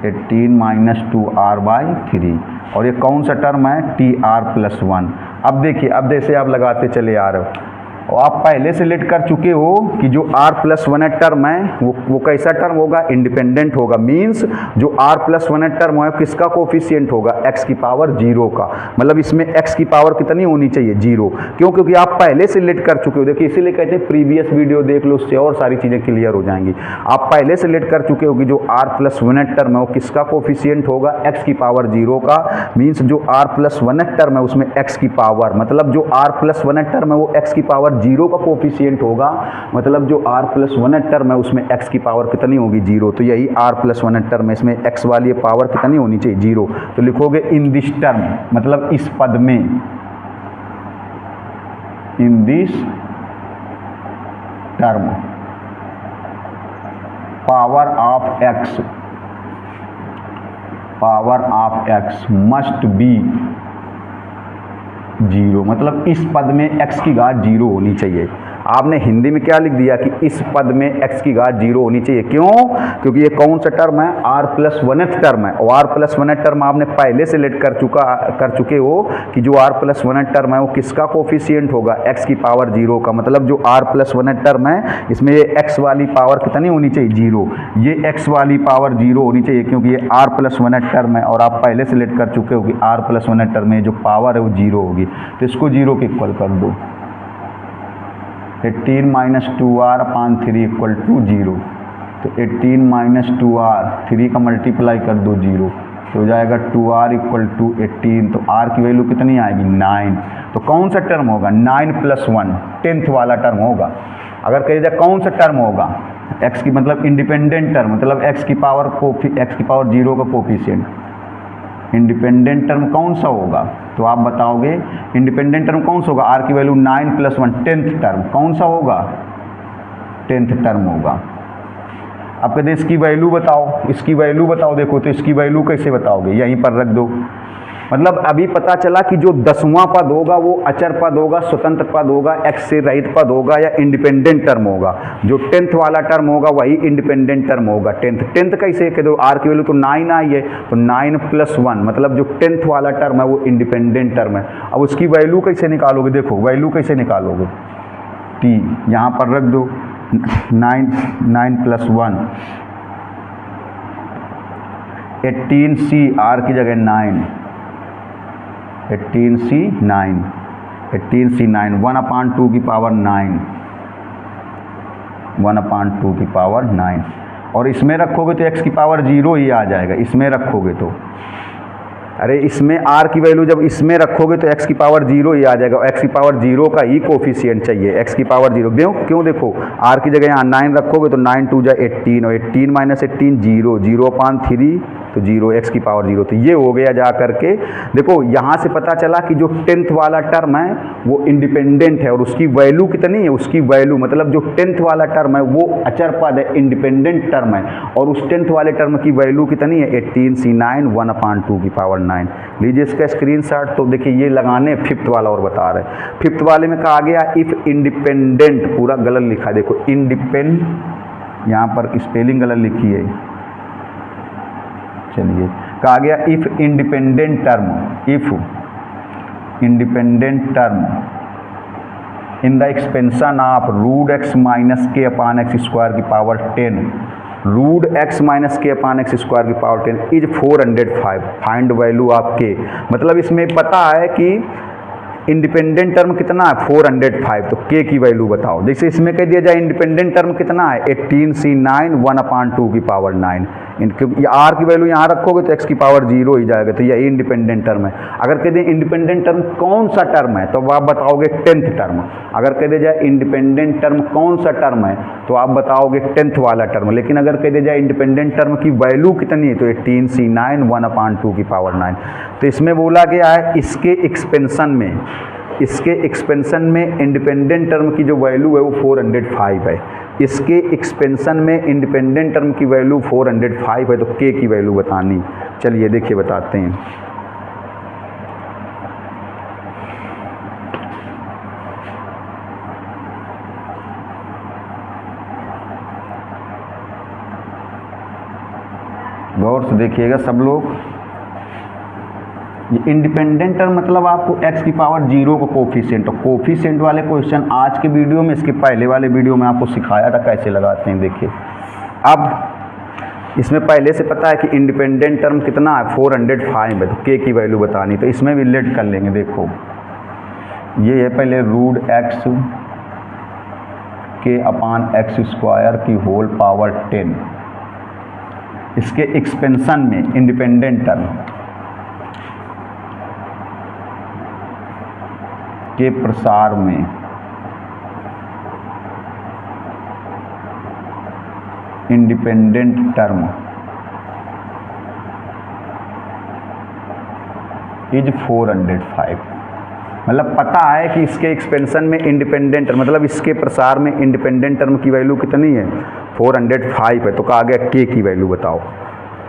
18 माइनस 2r बाई 3। और ये कौन सा टर्म है tr+1। अब देखिए, अब जैसे आप लगाते चले आ रहे हो और आप पहले से लेट कर चुके हो कि जो r+1 टर्म है वो कैसा टर्म होगा, इंडिपेंडेंट होगा। मींस जो r+1 टर्म है किसका कोफिशिएंट होगा, x की पावर 0 का। मतलब इसमें x की पावर कितनी होनी चाहिए 0। क्यों, क्योंकि आप पहले से लेट कर चुके हो। देखिए इसीलिए कहते हैं प्रीवियस वीडियो देख लो, उससे और सारी चीज़ें क्लियर हो जाएंगी। आप पहले से लेट कर चुके हो कि जो r+1 टर्म है वो किसका कोफिशिएंट होगा, x की पावर 0 का। मीन्स जो r+1 टर्म है उसमें x की पावर, मतलब जो r+1 टर्म है वो x की पावर 0 का कोफिशिएंट होगा। मतलब जो r+1 टर्म है उसमें x की पावर कितनी होगी 0। तो यही r+1 टर्म है, इसमें x वाली पावर कितनी होनी चाहिए 0। तो लिखोगे इन दिस टर्म, मतलब इस पद में, इन this term power of x must B 0। मतलब इस पद में x की घात 0 होनी चाहिए। आपने हिंदी में क्या लिख दिया कि इस पद में x की घात 0 होनी चाहिए। क्यों, क्योंकि ये कौन सा टर्म है, r+1 टर्म है। और r+1 टर्म आपने पहले से लेट कर चुके हो कि जो r+1 टर्म है वो किसका कोफिशिएंट होगा, x की पावर 0 का। मतलब जो r+1 टर्म है इसमें ये x वाली पावर कितनी होनी चाहिए 0। ये x वाली पावर 0 होनी चाहिए क्योंकि ये r+1 टर्म है और आप पहले से लेट कर चुके हो कि r+1 टर्म में जो पावर है वो 0 होगी। तो इसको 0 के इक्वल कर दो, 18 minus 2r upon 3 equal to 0। तो 18 माइनस 2r, 3 का मल्टीप्लाई कर दो 0, तो हो जाएगा 2r इक्वल टू 18। तो r की वैल्यू कितनी आएगी 9। तो कौन सा टर्म होगा 9+1, 10th वाला टर्म होगा। अगर कही जाए कौन सा टर्म होगा, x की मतलब इंडिपेंडेंट टर्म, मतलब x की पावर 0 का कोफिशिएंट। इंडिपेंडेंट टर्म कौन सा होगा, तो आप बताओगे इंडिपेंडेंट टर्म कौन सा होगा, r की वैल्यू 9+1, 10th टर्म कौन सा होगा 10th टर्म होगा। अब कहते हैं इसकी वैल्यू बताओ, इसकी वैल्यू बताओ। देखो तो इसकी वैल्यू कैसे बताओगे, यहीं पर रख दो। मतलब अभी पता चला कि जो 10वां पद होगा वो अचर पद होगा, स्वतंत्र पद होगा, x से रहित पद होगा या इंडिपेंडेंट टर्म होगा। जो 10th वाला टर्म होगा वही इंडिपेंडेंट टर्म होगा। 10th कैसे कह दो, r की वैल्यू तो 9 आई है, तो 9+1 मतलब जो 10th वाला टर्म है वो इंडिपेंडेंट टर्म है। अब उसकी वैल्यू कैसे निकालोगे, देखो वैल्यू कैसे निकालोगे, t यहाँ पर रख दो 9+1, 18c, r की जगह 9, 18c 9, 1/2 की पावर 9, 1/2 की पावर 9। और इसमें रखोगे तो x की पावर 0 ही आ जाएगा। इसमें रखोगे तो, अरे इसमें r की वैल्यू जब इसमें रखोगे तो x की पावर 0 ही आ जाएगा। x की पावर 0 का ही कोफिशिएंट चाहिए, x की पावर 0। क्यों देखो r की जगह यहाँ 9 रखोगे तो 9 2 जा 18 और 18 माइनस 18 0, 0/3 तो 0, x की पावर 0। तो ये हो गया जा करके। देखो यहाँ से पता चला कि जो 10th वाला टर्म है वो इंडिपेंडेंट है और उसकी वैल्यू कितनी है, उसकी वैल्यू मतलब जो 10th वाला टर्म है वो अचर पद है, इंडिपेंडेंट टर्म है। और उस 10th वाले टर्म की वैल्यू कितनी है 18c9, 1/2 की पावर 9। लीजिए इसका स्क्रीनशॉट। तो देखिए ये लगाने 5th वाला और बता रहे हैं। 5th वाले में कहा गया इफ़ इंडिपेंडेंट, पूरा गलत लिखा, देखो यहाँ पर स्पेलिंग गलत लिखी है। चलिए कहा गया if independent term in the expansion of √x minus k upon x square की पावर 10, √x माइनस k अपान x स्क्वायर की power 10 is 405, find value of k। मतलब इसमें पता है कि इंडिपेंडेंट टर्म कितना है 405, तो k की वैल्यू बताओ। जैसे इसमें कह दिया जाए इंडिपेंडेंट टर्म कितना है 18c9, 1/2 की पावर 9। क्योंकि आर की वैल्यू यहाँ रखोगे तो एक्स की पावर 0 ही जाएगा, तो ये इंडिपेंडेंट टर्म है। अगर कह दें इंडिपेंडेंट टर्म कौन सा टर्म है तो आप बताओगे 10th टर्म। अगर कह दे जाए इंडिपेंडेंट टर्म कौन सा टर्म है तो आप बताओगे 10th वाला टर्म। लेकिन अगर कह दे जाए इंडिपेंडेंट टर्म की वैल्यू कितनी है तो 18c9 1/2 की पावर 9। तो इसमें बोला गया है इसके एक्सपेंशन में इंडिपेंडेंट टर्म की जो वैल्यू है वो 405 है। इसके एक्सपेंशन में इंडिपेंडेंट टर्म की वैल्यू 405 है, तो के की वैल्यू बतानी। चलिए देखिए बताते हैं। गौर से देखिएगा सब लोग। ये इंडिपेंडेंट टर्म मतलब आपको x की पावर 0 का कोफिशिएंट, और कोफिशिएंट वाले क्वेश्चन आज के वीडियो में, इसके पहले वाले वीडियो में आपको सिखाया था कैसे लगाते हैं। देखिए अब इसमें पहले से पता है कि इंडिपेंडेंट टर्म कितना है 405 है, तो k की वैल्यू बतानी। तो इसमें भी लेट कर लेंगे। देखो ये है पहले √x k/x² की होल पावर 10। इसके एक्सपेंशन में इंडिपेंडेंट टर्म के प्रसार में इंडिपेंडेंट टर्म इज 405। मतलब पता है कि इसके एक्सपेंशन में इंडिपेंडेंट मतलब इसके प्रसार में इंडिपेंडेंट टर्म की वैल्यू कितनी है 405 है, तो कहा गया के की वैल्यू बताओ।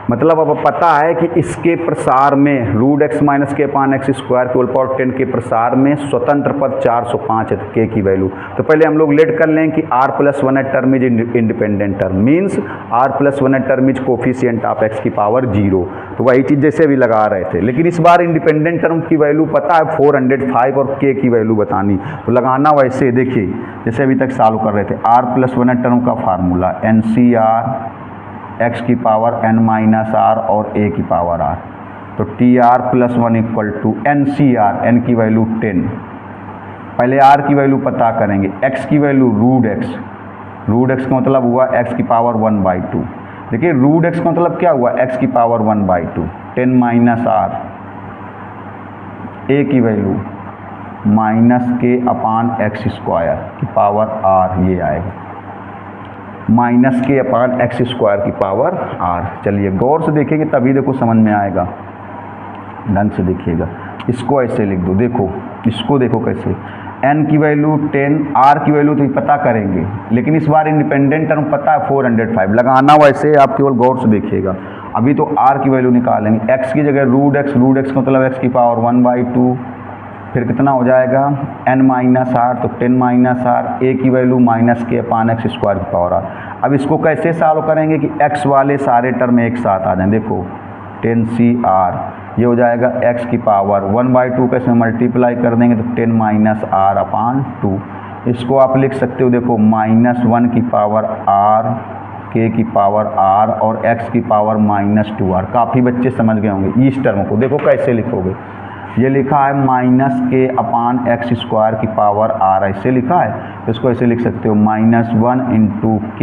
मतलब अब पता है कि इसके प्रसार में √x - k/x² की होल पावर 10 के प्रसार में स्वतंत्र पद 405 है, तो के की वैल्यू। तो पहले हम लोग लेट कर लें कि r+1 term is independent term, means r+1 term is coefficient of x की पावर 0। तो वही चीज़ जैसे भी लगा रहे थे, लेकिन इस बार इंडिपेंडेंट टर्म की वैल्यू पता है 405 और के की वैल्यू बतानी। तो लगाना वैसे देखिए जैसे अभी तक सॉल्व कर रहे थे। r+1 टर्म का फार्मूला NCR x की पावर n-r और a की पावर r, तो TR+1 = NCR, n की वैल्यू 10। पहले r की वैल्यू पता करेंगे, x की वैल्यू √x का मतलब हुआ x की पावर 1/2। देखिए √x का मतलब क्या हुआ x की पावर 1/2, 10 - r, a की वैल्यू -k/x² की पावर r, ये आएगा -k/x² की पावर r। चलिए गौर से देखेंगे तभी देखो समझ में आएगा, ढंग से देखिएगा। इसको ऐसे लिख दो, देखो इसको देखो कैसे, n की वैल्यू 10, r की वैल्यू तो पता करेंगे, लेकिन इस बार इंडिपेंडेंट टर्म पता है 405। लगाना वैसे आप केवल गौर से देखिएगा। अभी तो r की वैल्यू निकालेंगे, x की जगह √x का मतलब x की पावर 1/2, फिर कितना हो जाएगा n-r, तो 10 - r, a की वैल्यू -k/x² की पावर r। अब इसको कैसे सॉल्व करेंगे कि x वाले सारे टर्म एक साथ आ जाएं। देखो 10cr, ये हो जाएगा x की पावर 1/2 का इसमें मल्टीप्लाई कर देंगे तो 10 - r/2। इसको आप लिख सकते हो, देखो -1 की पावर r, k की पावर r और x की पावर -2r। काफ़ी बच्चे समझ गए होंगे इस टर्म को। देखो कैसे लिखोगे, ये लिखा है -k/x² की पावर r, ऐसे लिखा है, तो इसको ऐसे लिख सकते हो -1 × k,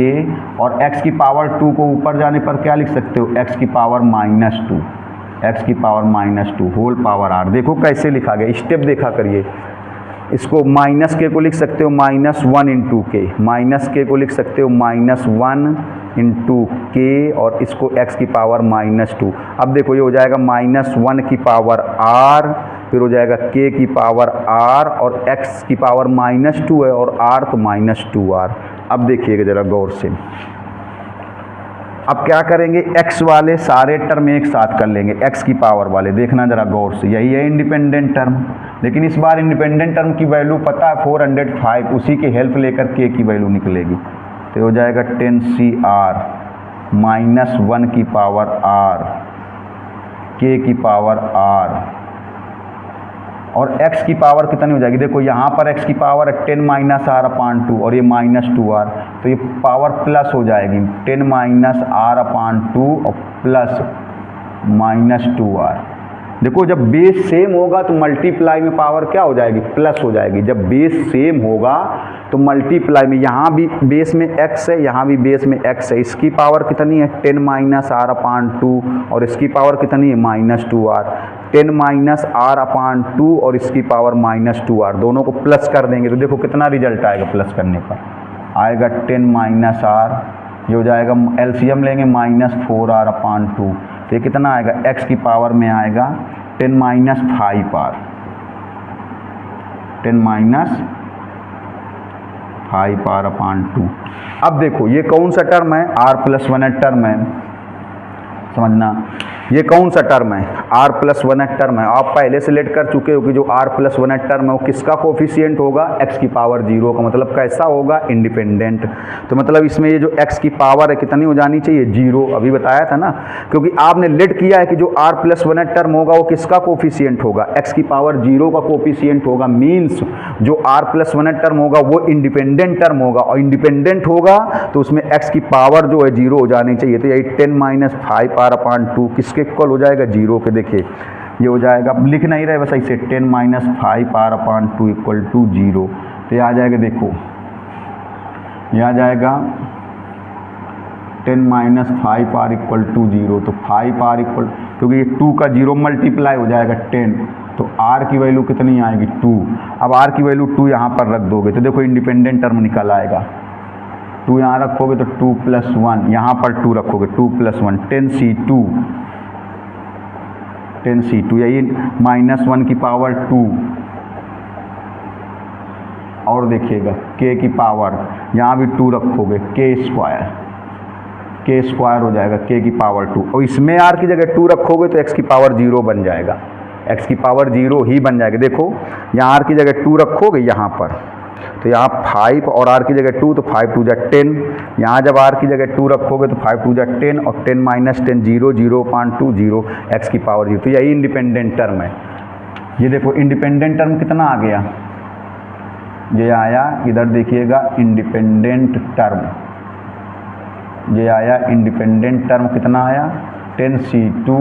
और x की पावर 2 को ऊपर जाने पर क्या लिख सकते हो x की पावर -2, x की पावर -2 होल पावर r। देखो कैसे लिखा गया, स्टेप देखा करिए। इसको -k को लिख सकते हो -1 × k, -k को लिख सकते हो -1 × k, और इसको x की पावर -2। अब देखो ये हो जाएगा -1 की पावर r, फिर हो जाएगा k की पावर r, और x की पावर -2 है और r तो -2r। अब देखिएगा ज़रा गौर से, अब क्या करेंगे, x वाले सारे टर्म एक साथ कर लेंगे, x की पावर वाले। देखना ज़रा गौर से, यही है इंडिपेंडेंट टर्म, लेकिन इस बार इंडिपेंडेंट टर्म की वैल्यू पता है 405, उसी की हेल्प लेकर k की वैल्यू निकलेगी। तो हो जाएगा 10cr -1 की पावर r, k की पावर r, और x की पावर कितनी हो जाएगी। देखो यहाँ पर x की पावर है 10 - r/2 और ये -2r, तो ये पावर प्लस हो जाएगी 10 - r/2 और प्लस -2r। देखो जब बेस सेम होगा तो मल्टीप्लाई में पावर क्या हो जाएगी, प्लस हो जाएगी। जब बेस सेम होगा तो मल्टीप्लाई में यहाँ भी बेस में x है, यहाँ भी बेस में x है। इसकी पावर कितनी है 10 माइनस आर अपान 2 और इसकी पावर कितनी है -2r। 10 माइनस आर अपान 2 और इसकी पावर -2r, दोनों को प्लस कर देंगे तो देखो कितना रिजल्ट आएगा। प्लस करने पर आएगा 10 माइनस आर, ये हो जाएगा एलसीएम लेंगे -4r अपान 2, तो ये कितना आएगा x की पावर में आएगा 10 माइनस 5r, 10 माइनस 5r अपान 2। अब देखो ये कौन सा टर्म है, r+1 टर्म है, समझना ये कौन सा टर्म है, r+1 टर्म है। आप पहले से लेट कर चुके हो कि जो r+1 टर्म है वो किसका कोफिशिएंट होगा, x की पावर 0 का। मतलब कैसा होगा, इंडिपेंडेंट। तो मतलब इसमें ये जो x की पावर है कितनी हो जानी चाहिए, 0। अभी बताया था ना, क्योंकि आपने लेट किया है कि जो r+1 टर्म होगा वो किसका कोफिशिएंट होगा, x की पावर 0 का कोफिशिएंट होगा। मीन्स जो r+1 टर्म होगा वो इंडिपेंडेंट टर्म होगा, और इंडिपेंडेंट होगा तो उसमें x की पावर जो है 0 हो जानी चाहिए। तो यही 10 माइनस 5r अपान 2 किसके इक्वल हो जाएगा, 0 के। देखिए ये हो जाएगा, लिख नहीं रहे बस ऐसे, 10 minus 5r upon 2 equal to 0। तो ये आ जाएगा, देखो ये आ जाएगा 10 माइनस 5r इक्वल टू 0। तो 5r इक्वल, क्योंकि ये 2 का 0 मल्टीप्लाई हो जाएगा 10, तो r की वैल्यू कितनी आएगी 2। अब r की वैल्यू 2 यहाँ पर रख दोगे तो देखो इंडिपेंडेंट टर्म निकल आएगा। 2 यहाँ रखोगे तो 2 + 1, यहाँ पर 2 रखोगे 2 + 1, 10c2, 10c2, यही -1 की पावर 2। और देखिएगा k की पावर, यहाँ भी 2 रखोगे, k स्क्वायर हो जाएगा, k की पावर 2। और इसमें r की जगह 2 रखोगे तो x की पावर 0 बन जाएगा, x की पावर 0 ही बन जाएगा। देखो यहाँ r की जगह 2 रखोगे यहाँ पर, तो यहाँ 5 और r की जगह 2, तो 5 2 जा 10। यहाँ जब r की जगह 2 रखोगे तो 5 2 जा 10, और 10 माइनस 10 0, 0 अपान 2 0, x की पावर 0। तो यही इंडिपेंडेंट टर्म है। ये देखो इंडिपेंडेंट टर्म कितना आ गया, ये आया, इधर देखिएगा इंडिपेंडेंट टर्म, ये आया इंडिपेंडेंट टर्म कितना आया, 10c2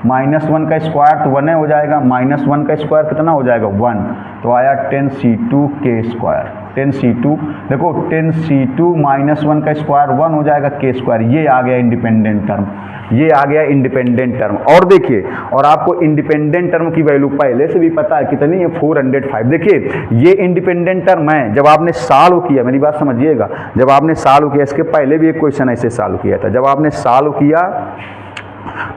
-1 का स्क्वायर तो 1 हो जाएगा, -1 का स्क्वायर कितना हो जाएगा 1, तो आया 10c2 k स्क्वायर। 10c2 देखो 10c2 -1 का स्क्वायर 1 हो जाएगा k स्क्वायर। ये आ गया इंडिपेंडेंट टर्म, ये आ गया इंडिपेंडेंट टर्म। और देखिए, और आपको इंडिपेंडेंट टर्म की वैल्यू पहले से भी पता है कितनी है, 405। देखिए ये इंडिपेंडेंट टर्म है, जब आपने सॉल्व किया, मेरी बात समझिएगा, जब आपने सॉल्व किया, इसके पहले भी एक क्वेश्चन ऐसे सॉल्व किया था, जब आपने सॉल्व किया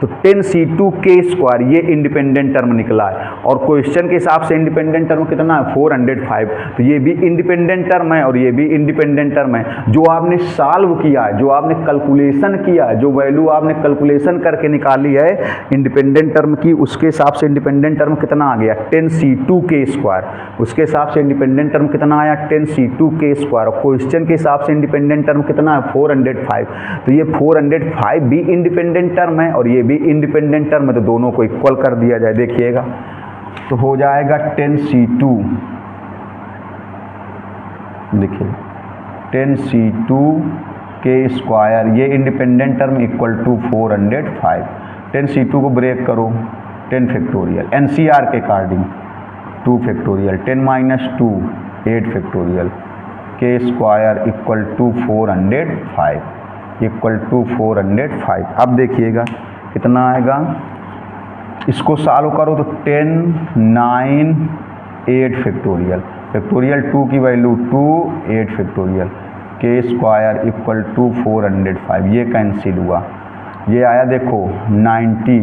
तो 10c2 k स्क्वायर ये इंडिपेंडेंट टर्म निकला है। और क्वेश्चन के हिसाब से इंडिपेंडेंट टर्म कितना है 405, तो ये भी इंडिपेंडेंट टर्म है और ये भी इंडिपेंडेंट टर्म है। जो आपने सॉल्व किया है, जो आपने कैलकुलेशन किया है, जो वैल्यू आपने कैलकुलेशन करके निकाली है इंडिपेंडेंट टर्म की, उसके हिसाब से इंडिपेंडेंट टर्म कितना आ गया 10c2 k स्क्वायर। उसके हिसाब से इंडिपेंडेंट टर्म कितना आया 10c2 k स्क्वायर। और क्वेश्चन के हिसाब से इंडिपेंडेंट टर्म कितना है 405, तो ये 405 भी इंडिपेंडेंट टर्म है और ये भी इंडिपेंडेंट टर्म है, तो दोनों को इक्वल कर दिया जाए। देखिएगा तो हो जाएगा 10c2, देखिए 10c2 k स्क्वायर ये independent term equal to 405। 10c2 को ब्रेक करो, 10 फैक्टोरियल, NCR के according 2 factorial, 10 minus 2 8 factorial, k square equal to 405 equal to 405। अब देखिएगा कितना आएगा, इसको सॉल्व करो तो 10 9 8 फैक्टोरियल, फैक्टोरियल 2 की value 2 8 factorial, k square equal to 405। ये कैंसिल हुआ, ये आया देखो 90,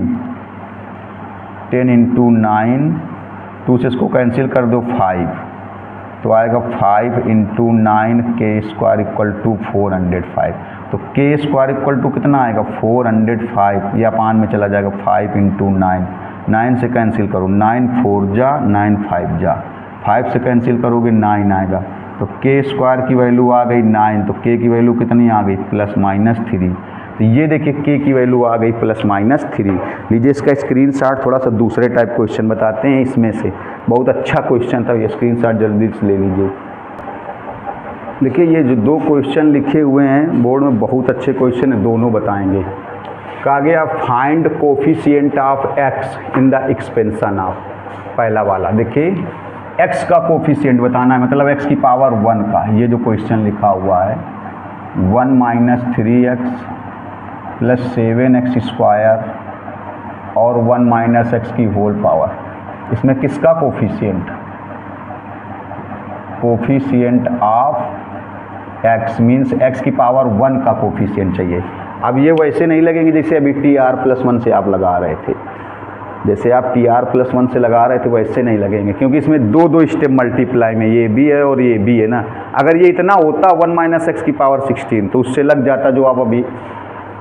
10 इंटू 9, 2 से इसको कैंसिल कर दो 5, तो आएगा 5 into 9 k square equal to 405। तो k स्क्वायर इक्वल टू कितना आएगा 405, या अपान में चला जाएगा 5 इंटू 9, 9 से कैंसिल करो, 9 4 जा 9 5 जा, 5 से कैंसिल करोगे 9 आएगा, तो k स्क्वायर की वैल्यू आ गई 9, तो k की वैल्यू कितनी आ गई +-3। तो ये देखिए k की वैल्यू आ गई +-3। लीजिए इसका स्क्रीनशॉट, थोड़ा सा दूसरे टाइप क्वेश्चन बताते हैं इसमें से, बहुत अच्छा क्वेश्चन था, ये स्क्रीनशॉट जल्दी से ले लीजिए। देखिए ये जो 2 क्वेश्चन लिखे हुए हैं बोर्ड में, बहुत अच्छे क्वेश्चन है, दोनों बताएंगे। कहा गया find coefficient of x in the expansion of, पहला वाला देखिए x का कोफिशिएंट बताना है, मतलब x की पावर 1 का। ये जो क्वेश्चन लिखा हुआ है 1 minus 3x plus 7x square और 1 माइनस x की होल पावर, इसमें किसका coefficient, coefficient of x means x की पावर 1 का कोफिशिएंट चाहिए। अब ये वैसे नहीं लगेंगे जैसे अभी TR+1 से आप लगा रहे थे, जैसे आप TR+1 से लगा रहे थे वैसे नहीं लगेंगे, क्योंकि इसमें दो स्टेप मल्टीप्लाई में ये भी है और ये भी है ना। अगर ये इतना होता 1 माइनस x की पावर 16 तो उससे लग जाता जो आप अभी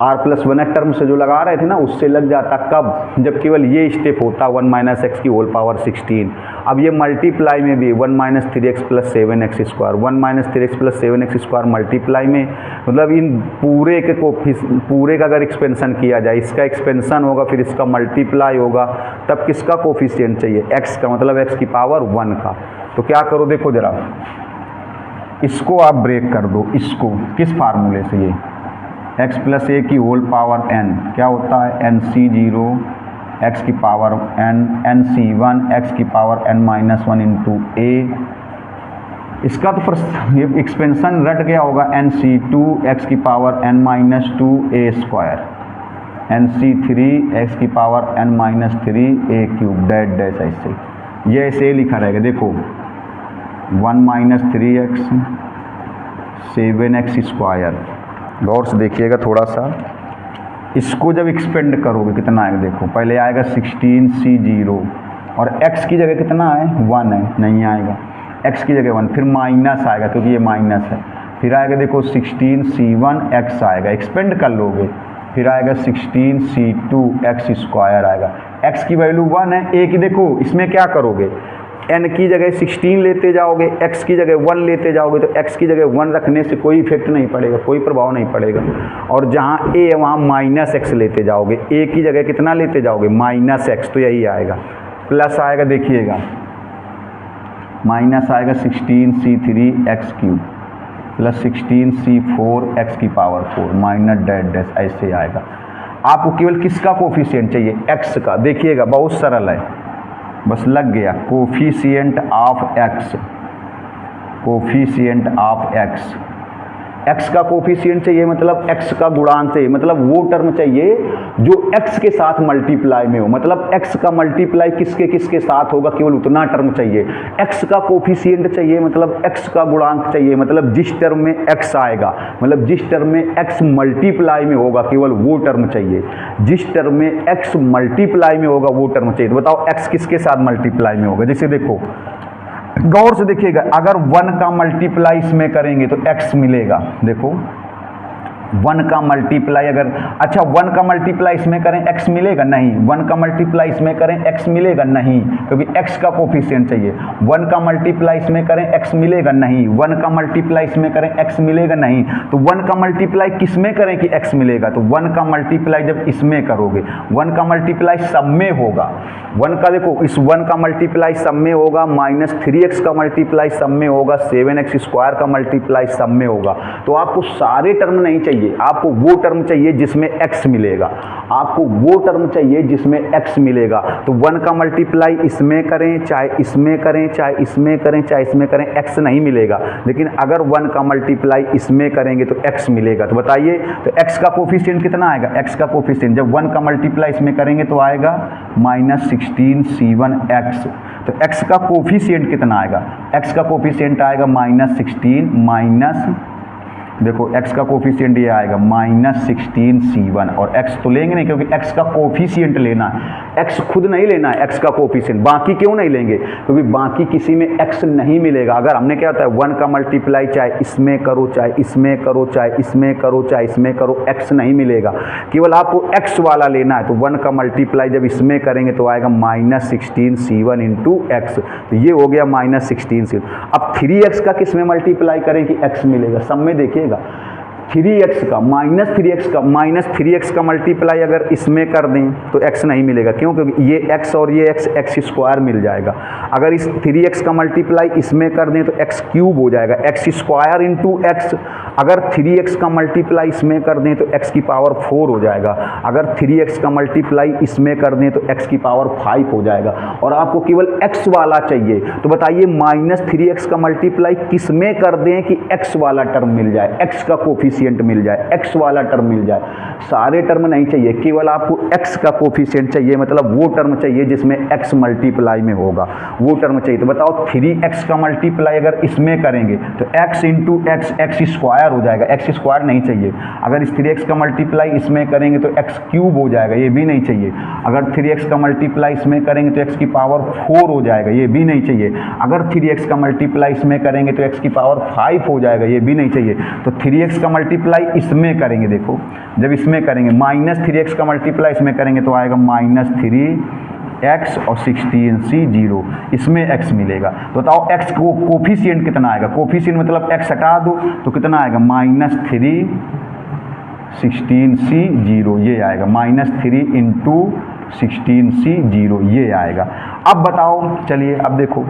R+1 टर्म से जो लगा रहे थे ना, उससे लग जाता। कब, जब केवल ये स्टेप होता 1 माइनस एक्स की होल पावर 16। अब ये मल्टीप्लाई में भी 1 minus 3x plus 7x square, 1 minus 3x plus 7x square multiply में, मतलब इन पूरे के पूरे का अगर एक्सपेंशन किया जाए, इसका एक्सपेंशन होगा फिर इसका मल्टीप्लाई होगा, तब किसका कोफिशिएंट चाहिए, x का, मतलब x की पावर 1 का। तो क्या करो, देखो ज़रा इसको आप ब्रेक कर दो, इसको किस फार्मूले से, ये x प्लस ए की होल पावर n क्या होता है nc0 x की पावर n, nc1 x की पावर n माइनस 1 इंटू ए। इसका तो ये एक्सपेंशन रट गया होगा nc2 x की पावर n माइनस 2 ए स्क्वायर, nc3 x की power n minus 3 A cube that dash, ऐसे ये ऐसे लिखा रहेगा। देखो 1 माइनस 3x 7x स्क्वायर, गौर से देखिएगा थोड़ा सा, इसको जब एक्सपेंड करोगे कितना आएगा, देखो पहले आएगा 16c0 और x की जगह कितना है 1 है, नहीं आएगा, x की जगह 1, फिर माइनस आएगा क्योंकि ये माइनस है, फिर आएगा देखो 16c1x आएगा, एक्सपेंड कर लोगे, फिर आएगा 16c2x स्क्वायर आएगा। x की वैल्यू 1 है, a की देखो इसमें क्या करोगे, n की जगह 16 लेते जाओगे, x की जगह 1 लेते जाओगे, तो x की जगह 1 रखने से कोई इफेक्ट नहीं पड़ेगा, कोई प्रभाव नहीं पड़ेगा। और जहाँ a है वहाँ माइनस x लेते जाओगे, a की जगह कितना लेते जाओगे माइनस x, तो यही आएगा। प्लस आएगा, देखिएगा माइनस आएगा 16c3x क्यूब प्लस 16c4x की पावर 4 माइनस डैट डैश, ऐसे आएगा। आपको केवल किसका कोफिशिएंट चाहिए, x का। देखिएगा बहुत सरल है, बस लग गया, coefficient of x, coefficient of x, x का कोफिशिएंट चाहिए मतलब x का गुणांक चाहिए, मतलब वो टर्म चाहिए जो x के साथ मल्टीप्लाई में हो, मतलब x का मल्टीप्लाई किसके किसके साथ होगा, केवल उतना टर्म चाहिए। x का कोफिशिएंट चाहिए मतलब x का गुणांक चाहिए, मतलब जिस टर्म में x आएगा, मतलब जिस टर्म में x मल्टीप्लाई में होगा केवल वो टर्म चाहिए, जिस टर्म में x मल्टीप्लाई में होगा वो टर्म चाहिए। तो बताओ x किसके साथ मल्टीप्लाई में होगा, जैसे देखो गौर से देखिएगा, अगर 1 का मल्टीप्लाई इसमें करेंगे तो x मिलेगा, देखो 1 का मल्टीप्लाई अगर, अच्छा 1 का मल्टीप्लाई इसमें करें x मिलेगा, नहीं, 1 का मल्टीप्लाई इसमें करें x मिलेगा, नहीं, क्योंकि x का कोफिशिएंट चाहिए। 1 का मल्टीप्लाई इसमें करें x मिलेगा, नहीं, 1 का मल्टीप्लाई इसमें करें x मिलेगा, नहीं, तो 1 का मल्टीप्लाई किस में करें कि x मिलेगा, तो 1 का मल्टीप्लाई जब इसमें करोगे, 1 का मल्टीप्लाई सब में होगा, 1 का देखो इस 1 का मल्टीप्लाई सब में होगा, माइनस 3x का मल्टीप्लाई सब में होगा, 7x स्क्वायर का मल्टीप्लाई सब में होगा। तो आपको सारे टर्म नहीं चाहिए, आपको वो टर्म चाहिए जिसमें x मिलेगा, आपको वो टर्म चाहिए जिसमें x मिलेगा। तो 1 का मल्टीप्लाई इसमें करें चाहे इसमें करें, चाहे इसमें करें चाहे इसमें करें, x नहीं मिलेगा, लेकिन अगर 1 का मल्टीप्लाई इसमें करेंगे तो x मिलेगा। तो बताइए, तो x का कोफिशिएंट कितना आएगा, x का कोफिशिएंट जब 1 का मल्टीप्लाई इसमें करेंगे तो आएगा माइनस 16c1x। तो x का कोफिशिएंट कितना आएगा, x का कोफिशिएंट आएगा माइनस 16 माइनस, देखो x का कोफिशिएंट ये आएगा माइनस 16c1, और x तो लेंगे नहीं क्योंकि x का कोफिशिएंट लेना है, x खुद नहीं लेना है, x का कोफिशिएंट। बाकी क्यों नहीं लेंगे, क्योंकि बाकी किसी में x नहीं मिलेगा। अगर हमने क्या होता है 1 का मल्टीप्लाई चाहे इसमें करो चाहे इसमें करो चाहे इसमें करो चाहे इसमें करो, x नहीं मिलेगा, केवल आपको x वाला लेना है। तो 1 का मल्टीप्लाई जब इसमें करेंगे तो आएगा माइनस 16c1 इंटू एक्स, तो ये हो गया माइनस 16c1। अब 3x का किस में मल्टीप्लाई करें कि x मिलेगा, सब में देखिएगा 3x का माइनस 3x का मल्टीप्लाई अगर इसमें कर दें तो x नहीं मिलेगा, क्यों, क्योंकि ये x और ये x स्क्वायर मिल जाएगा। अगर इस 3x का मल्टीप्लाई इसमें कर दें तो x क्यूब हो जाएगा, x स्क्वायर इंटू एक्स। अगर 3x का मल्टीप्लाई इसमें कर दें तो x की पावर 4 हो जाएगा, अगर 3x का मल्टीप्लाई इसमें कर दें तो x की पावर 5 हो जाएगा। और आपको केवल x वाला चाहिए, तो बताइए -3x का मल्टीप्लाई किस में कर दें कि x वाला टर्म मिल जाए, x का कोफिशिएंट मिल जाए, x वाला टर्म मिल जाए। सारे टर्म नहीं चाहिए, केवल आपको x का कोफिशिएंट चाहिए, मतलब वो टर्म चाहिए जिसमें x मल्टीप्लाई में होगा, वो टर्म चाहिए। तो बताओ 3x का मल्टीप्लाई अगर इसमें करेंगे तो x इंटू x स्क्वायर हो जाएगा, x स्क्वायर नहीं चाहिए। अगर इस 3x का मल्टीप्लाई इसमें करेंगे तो x क्यूब हो जाएगा, ये भी नहीं चाहिए। अगर 3x का मल्टीप्लाई इसमें करेंगे तो x की पावर 4 हो जाएगा, ये भी नहीं चाहिए। अगर 3x का मल्टीप्लाई इसमें करेंगे तो x की पावर 5 हो जाएगा, ये भी नहीं चाहिए। तो 3x का मल्टीप्लाई इसमें करेंगे, देखो जब इसमें करेंगे -3x का मल्टीप्लाई इसमें करेंगे तो आएगा -3x और 16c 0, इसमें x मिलेगा। तो बताओ x को कोफिशिएंट कितना आएगा, कोफिशिएंट मतलब x हटा दो तो कितना आएगा -3 16c 0, ये आएगा -3 इंटू 16c 0, ये आएगा। अब बताओ, चलिए अब देखो,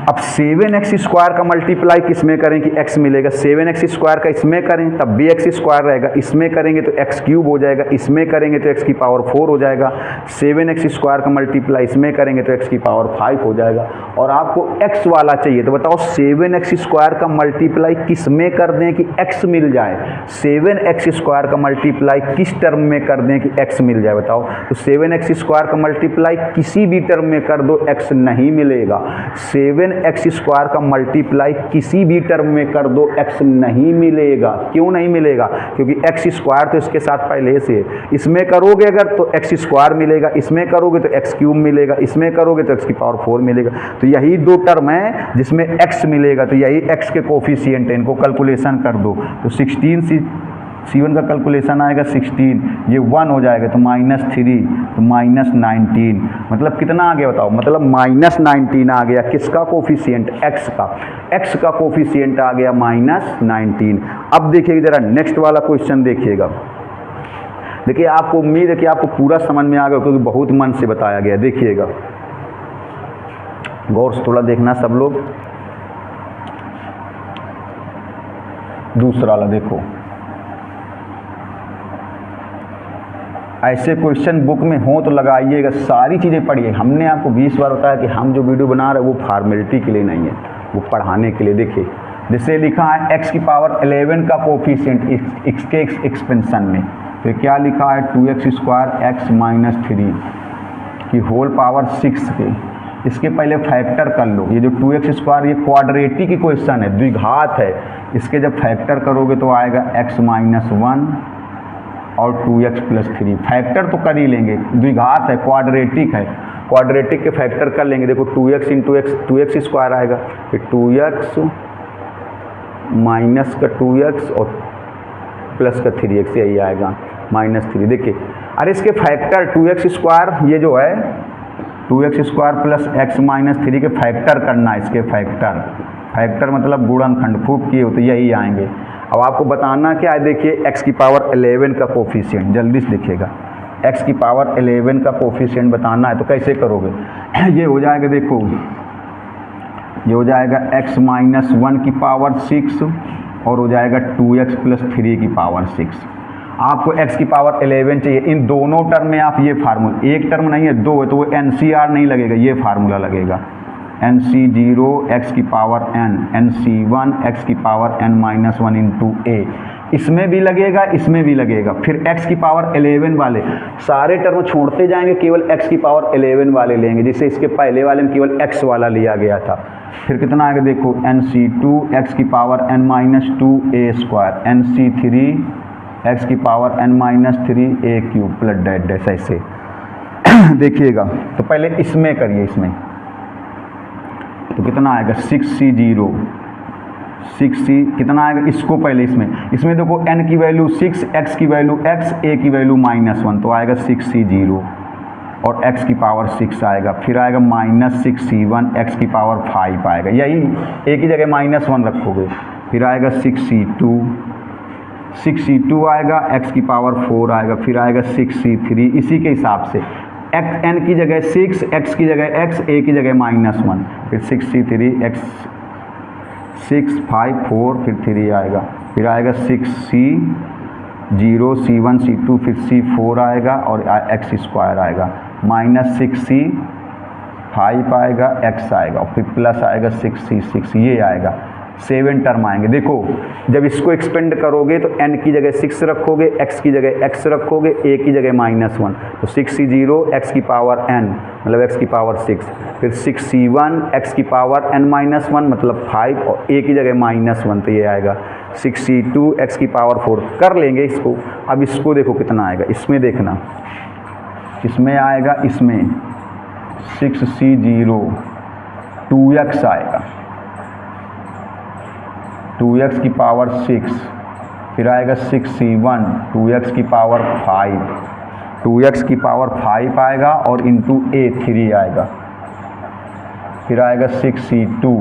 अब 7x स्क्वायर का मल्टीप्लाई किस में करें कि x मिलेगा, 7x स्क्वायर का इसमें करें तब भी x स्क्वायर रहेगा, इसमें करेंगे तो x क्यूब हो जाएगा, इसमें करेंगे तो x की पावर 4 हो जाएगा। 7x स्क्वायर का मल्टीप्लाई इसमें करेंगे तो x की पावर 5 हो जाएगा। और आपको x वाला चाहिए, तो बताओ 7x स्क्वायर का मल्टीप्लाई किस में कर दें कि x मिल जाए, 7x स्क्वायर का मल्टीप्लाई किस टर्म में कर दें कि x मिल जाए, बताओ। तो 7x स्क्वायर का मल्टीप्लाई किसी भी टर्म में कर दो, x नहीं मिलेगा। 7x स्क्वायर का मल्टीप्लाई किसी भी टर्म में कर दो, x नहीं मिलेगा। क्यों नहीं मिलेगा? क्योंकि x स्क्वायर तो इसके साथ पहले से है। इसमें करोगे अगर तो x स्क्वायर मिलेगा, इसमें करोगे तो x क्यूब मिलेगा, इसमें करोगे तो x की पावर 4 मिलेगा। तो यही दो टर्म है जिसमें x मिलेगा, तो यही x के कोफिशिएंट है, इनको कैलकुलेशन कर दो। तो 16c1 का कैलकुलेशन आएगा 16, ये 1 हो जाएगा तो -3 तो -19, मतलब कितना आ गया बताओ, मतलब -19 आ गया। किसका कोफिशिएंट? x का कोफिशिएंट आ गया -19। अब देखिएगा जरा नेक्स्ट वाला क्वेश्चन देखिएगा। देखिए आपको उम्मीद है कि आपको पूरा समझ में आ गया, क्योंकि बहुत मन से बताया गया। देखिएगा गौर से थोड़ा देखना सब लोग। दूसरा वाला देखो, ऐसे क्वेश्चन बुक में हो तो लगाइएगा, सारी चीज़ें पढ़िए। हमने आपको 20 बार बताया कि हम जो वीडियो बना रहे हैं वो फार्मेलिटी के लिए नहीं है, वो पढ़ाने के लिए। देखिए जैसे लिखा है x की पावर 11 का कोफिशिएंट इसके एक्सपेंशन में, तो क्या लिखा है 2x स्क्वायर x -3 की होल पावर 6 के। इसके पहले फैक्टर कर लो। ये जो 2x स्क्वायर ये क्वाड्रेटिक इक्वेशन है, द्विघात है। इसके जब फैक्टर करोगे तो आएगा x -1 और 2x + 3। फैक्टर तो कर ही लेंगे, द्विघात है, क्वाड्रेटिक है, क्वाड्रेटिक के फैक्टर कर लेंगे। देखो 2x into x 2x square आएगा, फिर 2x माइनस का 2x और प्लस का 3x, यही आएगा -3। देखिए अरे इसके फैक्टर 2x स्क्वायर ये जो है 2x स्क्वायर प्लस x -3 के फैक्टर करना है। इसके फैक्टर मतलब गुणनखंड खूब किए हो तो यही आएंगे। अब आपको बताना क्या है, देखिए x की पावर 11 का कोफिशिएंट, जल्दी से देखिएगा। x की पावर 11 का कोफिशिएंट बताना है तो कैसे करोगे? ये हो जाएगा, देखो ये हो जाएगा x -1 की पावर 6 और हो जाएगा 2x + 3 की पावर 6। आपको x की पावर 11 चाहिए। इन दोनों टर्म में आप ये फार्मूला, एक टर्म नहीं है दो है, तो वो NCR नहीं लगेगा, ये फार्मूला लगेगा NC0 x की पावर n, NC1 x की पावर n-1 इंटू a। इसमें भी लगेगा, इसमें भी लगेगा। फिर x की पावर 11 वाले सारे टर्म छोड़ते जाएंगे, केवल x की पावर 11 वाले लेंगे, जिससे इसके पहले वाले में केवल x वाला लिया गया था। फिर कितना आएगा देखो, NC2 x की power n-2 a square, NC3 x की power n-3 a cube plus dash dash, ऐसे देखिएगा। तो पहले इसमें करिए, इसमें तो कितना आएगा 6c0, 6c कितना आएगा, इसको पहले इसमें देखो n की वैल्यू 6, x की वैल्यू x, a की वैल्यू -1, तो आएगा 6c0 और x की पावर 6 आएगा। फिर आएगा -6c1 x की पावर 5 आएगा, यही a की जगह -1 रखोगे। फिर आएगा 6c2 आएगा, x की पावर 4 आएगा। फिर आएगा 6c3, इसी के हिसाब से n की जगह 6, x की जगह x, a की जगह -1। फिर 6c3 x 6 5 4 फिर 3 आएगा, फिर आएगा 6C0 C1 C2 फिर C4 आएगा और एक्स स्क्वायर आएगा, -6C5 आएगा, x आएगा और फिर प्लस आएगा 6C6, ये आएगा 7 टर्म आएंगे। देखो जब इसको एक्सपेंड करोगे तो n की जगह 6 रखोगे, x की जगह x रखोगे, a की जगह -1, तो 6C0 x की पावर n मतलब x की पावर 6, फिर 6C1 x की पावर n-1 मतलब 5 और a की जगह -1, तो ये आएगा 6C2 x की पावर 4। कर लेंगे इसको। अब इसको देखो कितना आएगा, इसमें देखना, इसमें आएगा, इसमें 6C0 2x आएगा, 2x की पावर 6, फिर आएगा 6C1 2x की पावर 5, 2x की पावर 5 आएगा और इंटू a 3 आएगा, फिर आएगा 6C2।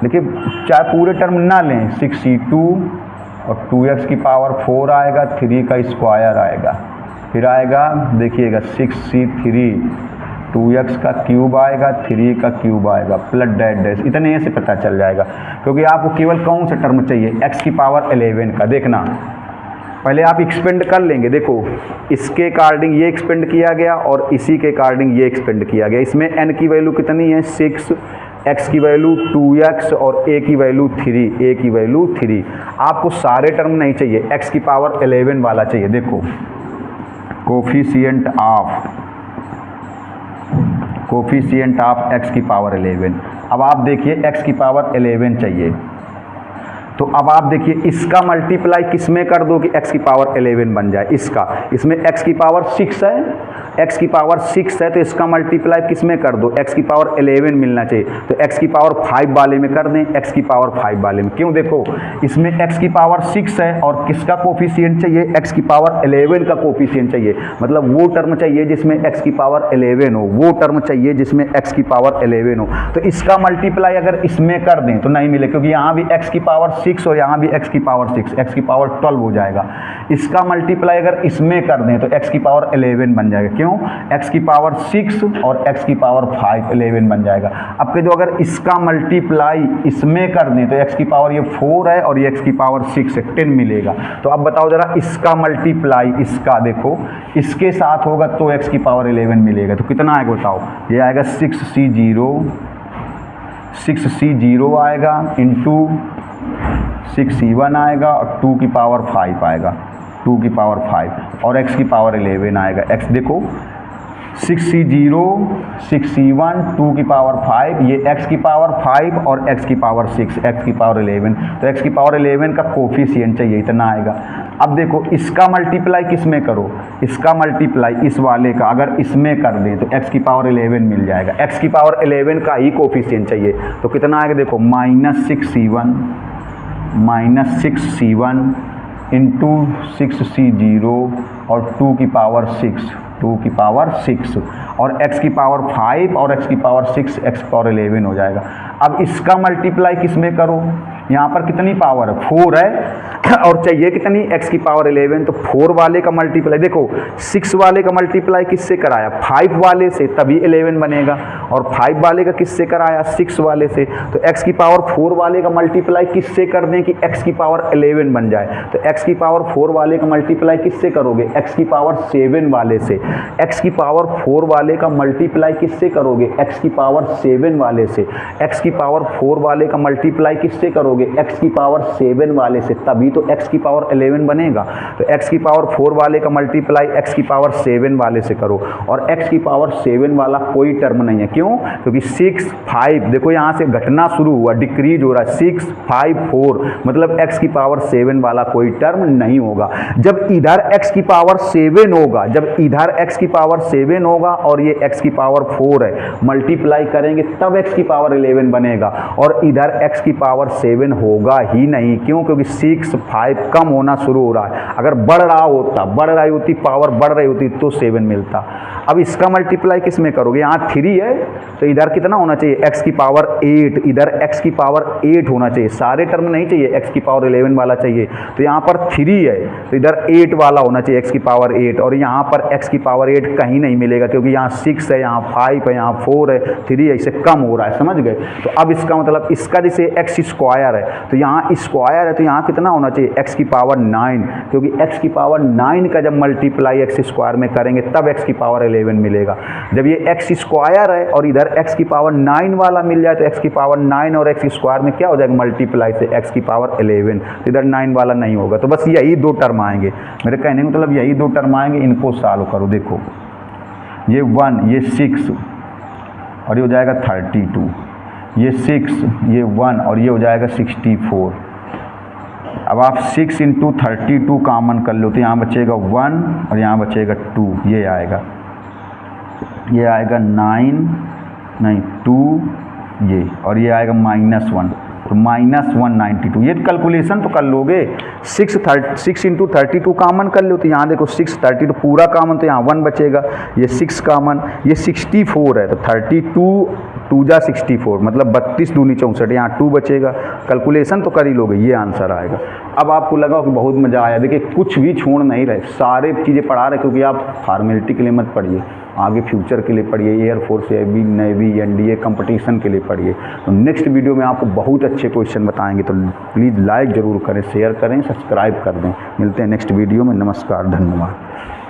देखिए चाहे पूरे टर्म ना लें, 6C2 और 2x की पावर 4 आएगा, 3 का स्क्वायर आएगा, फिर आएगा देखिएगा 6C3 2x का क्यूब आएगा, 3 का क्यूब आएगा, प्लस डैश, इतने से पता चल जाएगा। क्योंकि आपको केवल कौन सा टर्म चाहिए, x की पावर 11 का। देखना पहले आप एक्सपेंड कर लेंगे। देखो इसके अकॉर्डिंग ये एक्सपेंड किया गया और इसी के अकॉर्डिंग ये एक्सपेंड किया गया। इसमें n की वैल्यू कितनी है 6, x की वैल्यू 2x और a की वैल्यू 3, आपको सारे टर्म नहीं चाहिए, x की पावर 11 वाला चाहिए। देखो कोफिशिएंट ऑफ x की पावर 11। अब आप देखिए x की पावर 11 चाहिए, तो अब आप देखिए इसका मल्टीप्लाई किस में कर दो कि x की पावर 11 बन जाए। इसमें x की पावर 6 है, x की पावर 6 है, तो इसका मल्टीप्लाई किस में कर दो, x की पावर 11 मिलना चाहिए, तो x की पावर 5 वाले में कर दें, x की पावर 5 वाले में। क्यों, देखो इसमें x की पावर 6 है और किसका कोफिशिएंट चाहिए, x की पावर 11 का कोफिशिएंट चाहिए, मतलब वो टर्म चाहिए जिसमें x की पावर 11 हो, वो टर्म चाहिए जिसमें x की पावर 11 हो। तो इसका मल्टीप्लाई अगर इसमें कर दें तो नहीं मिले, क्योंकि यहाँ भी x की पावर 6 और यहाँ भी x की पावर 6, x की पावर 12 हो जाएगा। इसका मल्टीप्लाई अगर इसमें कर दें तो x की पावर 11 बन जाएगा। क्यों, x की पावर 6 और x की पावर 5 11 बन जाएगा। अब के जो अगर इसका मल्टीप्लाई इसमें कर दें तो x की पावर ये 4 है और ये x की पावर 6 है, 10 मिलेगा। तो अब बताओ जरा इसका मल्टीप्लाई, इसका देखो इसके साथ होगा तो x की पावर 11 मिलेगा, तो कितना आएगा बताओ, ये आएगा 6C0 आएगा इंटू 6C1 आएगा और 2 की पावर 5 आएगा, 2 की पावर 5 और x की पावर 11 आएगा। x देखो 6C0 6C1 2 की पावर 5, ये x की पावर 5 और x की पावर 6, x की पावर 11, तो x की पावर 11 का कोफिशिएंट चाहिए, इतना आएगा। अब देखो इसका मल्टीप्लाई किस में करो, इसका मल्टीप्लाई इस वाले का अगर इसमें कर दें तो x की पावर 11 मिल जाएगा, x की पावर 11 का ही कोफिशिएंट चाहिए, तो कितना आएगा देखो -6C1 इंटू 6C0 और 2 की पावर 6 और x की पावर 5 और x की पावर 6, x की पावर 11 हो जाएगा। अब इसका मल्टीप्लाई किस में करो, यहाँ पर कितनी पावर है 4 है और चाहिए कितनी x की पावर 11, तो 4 वाले का मल्टीप्लाई देखो 6 वाले का मल्टीप्लाई किससे कराया 5 वाले से, तभी 11 बनेगा, और 5 वाले का किससे कराया 6 वाले से, तो x की पावर 4 वाले का मल्टीप्लाई किससे कर दें कि x की पावर 11 बन जाए, तो x की पावर 4 वाले का मल्टीप्लाई किससे करोगे x की पावर 7 वाले से, x की पावर 4 वाले का मल्टीप्लाई किससे करोगे x की पावर 7 वाले से, x की पावर 4 वाले का मल्टीप्लाई किससे करोगे x की पावर 7 वाले से, तभी तो x की पावर 11 बनेगा। तो x की पावर 4 वाले का मल्टीप्लाई x की पावर 7 वाले से करो, और x की पावर 7 वाला कोई टर्म नहीं है। क्यों, क्योंकि 6 5 देखो यहाँ से घटना शुरू हुआ, डिक्रीज हो रहा है, 6 5 4 मतलब x की पावर 7 वाला कोई टर्म नहीं होगा। जब इधर x की पावर 7 होगा, जब इधर x की पावर 7 होगा और ये x की पावर 4 है, मल्टीप्लाई करेंगे तब x की पावर 11 बनेगा, और इधर x की पावर 7 होगा ही नहीं। क्यों, क्योंकि 6 5 कम होना शुरू हो रहा है, अगर बढ़ रही होती पावर बढ़ रही होती तो 7 मिलता। अब इसका मल्टीप्लाई किस में करोगे, यहाँ 3 है तो इधर कितना होना चाहिए x की पावर 8, इधर x की पावर 8 होना चाहिए, सारे टर्म नहीं चाहिए, x की पावर 11 वाला चाहिए, तो यहाँ पर 3 है तो इधर 8 वाला होना चाहिए x की पावर 8, और यहाँ पर x की पावर 8 कहीं नहीं मिलेगा, क्योंकि यहाँ 6 है, यहाँ 5 है, यहाँ 4 है, 3 है, इससे कम हो रहा है, समझ गए। तो अब इसका मतलब इसका जैसे x स्क्वायर स्क्वायर है, तो यहाँ स्क्वायर है तो यहाँ कितना होना चाहिए, x की पावर 9, क्योंकि x की पावर 9 का जब मल्टीप्लाई x स्क्वायर में करेंगे तब x की पावर 11 मिलेगा। जब ये x स्क्वायर है और इधर x की पावर 9 वाला मिल जाए तो x की पावर 9 और x स्क्वायर में क्या हो जाएगा, मल्टीप्लाई से x की पावर 11, इधर 9 वाला नहीं होगा। तो बस यही दो टर्म आएंगे, मेरे कहने का मतलब यही दो टर्म आएंगे, इनको सॉल्व करो। देखो ये 1, ये 6 और ये हो जाएगा 32, ये 6, ये 1 और ये हो जाएगा 64। अब आप 6 × 32 कॉमन कर लो तो यहाँ बचेगा 1 और यहाँ बचेगा 2, ये आएगा 9 नहीं 2 ये, और ये आएगा -1 तो -192। ये कैलकुलेशन तो कर लोगे, 6 × 32 कॉमन कर लो तो यहाँ देखो 6 32 पूरा कॉमन तो यहाँ 1 बचेगा, ये 6 कॉमन, ये 64 है तो 32 2 जा 64 मतलब 32 दूनी 64, यहाँ 2 बचेगा। कैलकुलेशन तो कर ही लोगे, ये आंसर आएगा। अब आपको लगा कि बहुत मज़ा आया, देखिए कुछ भी छोड़ नहीं रहे, सारे चीज़ें पढ़ा रहे, क्योंकि आप फॉर्मेलिटी के लिए मत पढ़िए, आगे फ्यूचर के लिए पढ़िए, एयरफोर्स, नेवी, NDA कंपटीशन के लिए पढ़िए। तो नेक्स्ट वीडियो में आपको बहुत अच्छे क्वेश्चन बताएंगे, तो प्लीज़ लाइक ज़रूर करें, शेयर करें, सब्सक्राइब कर दें। मिलते हैं नेक्स्ट वीडियो में, नमस्कार, धन्यवाद।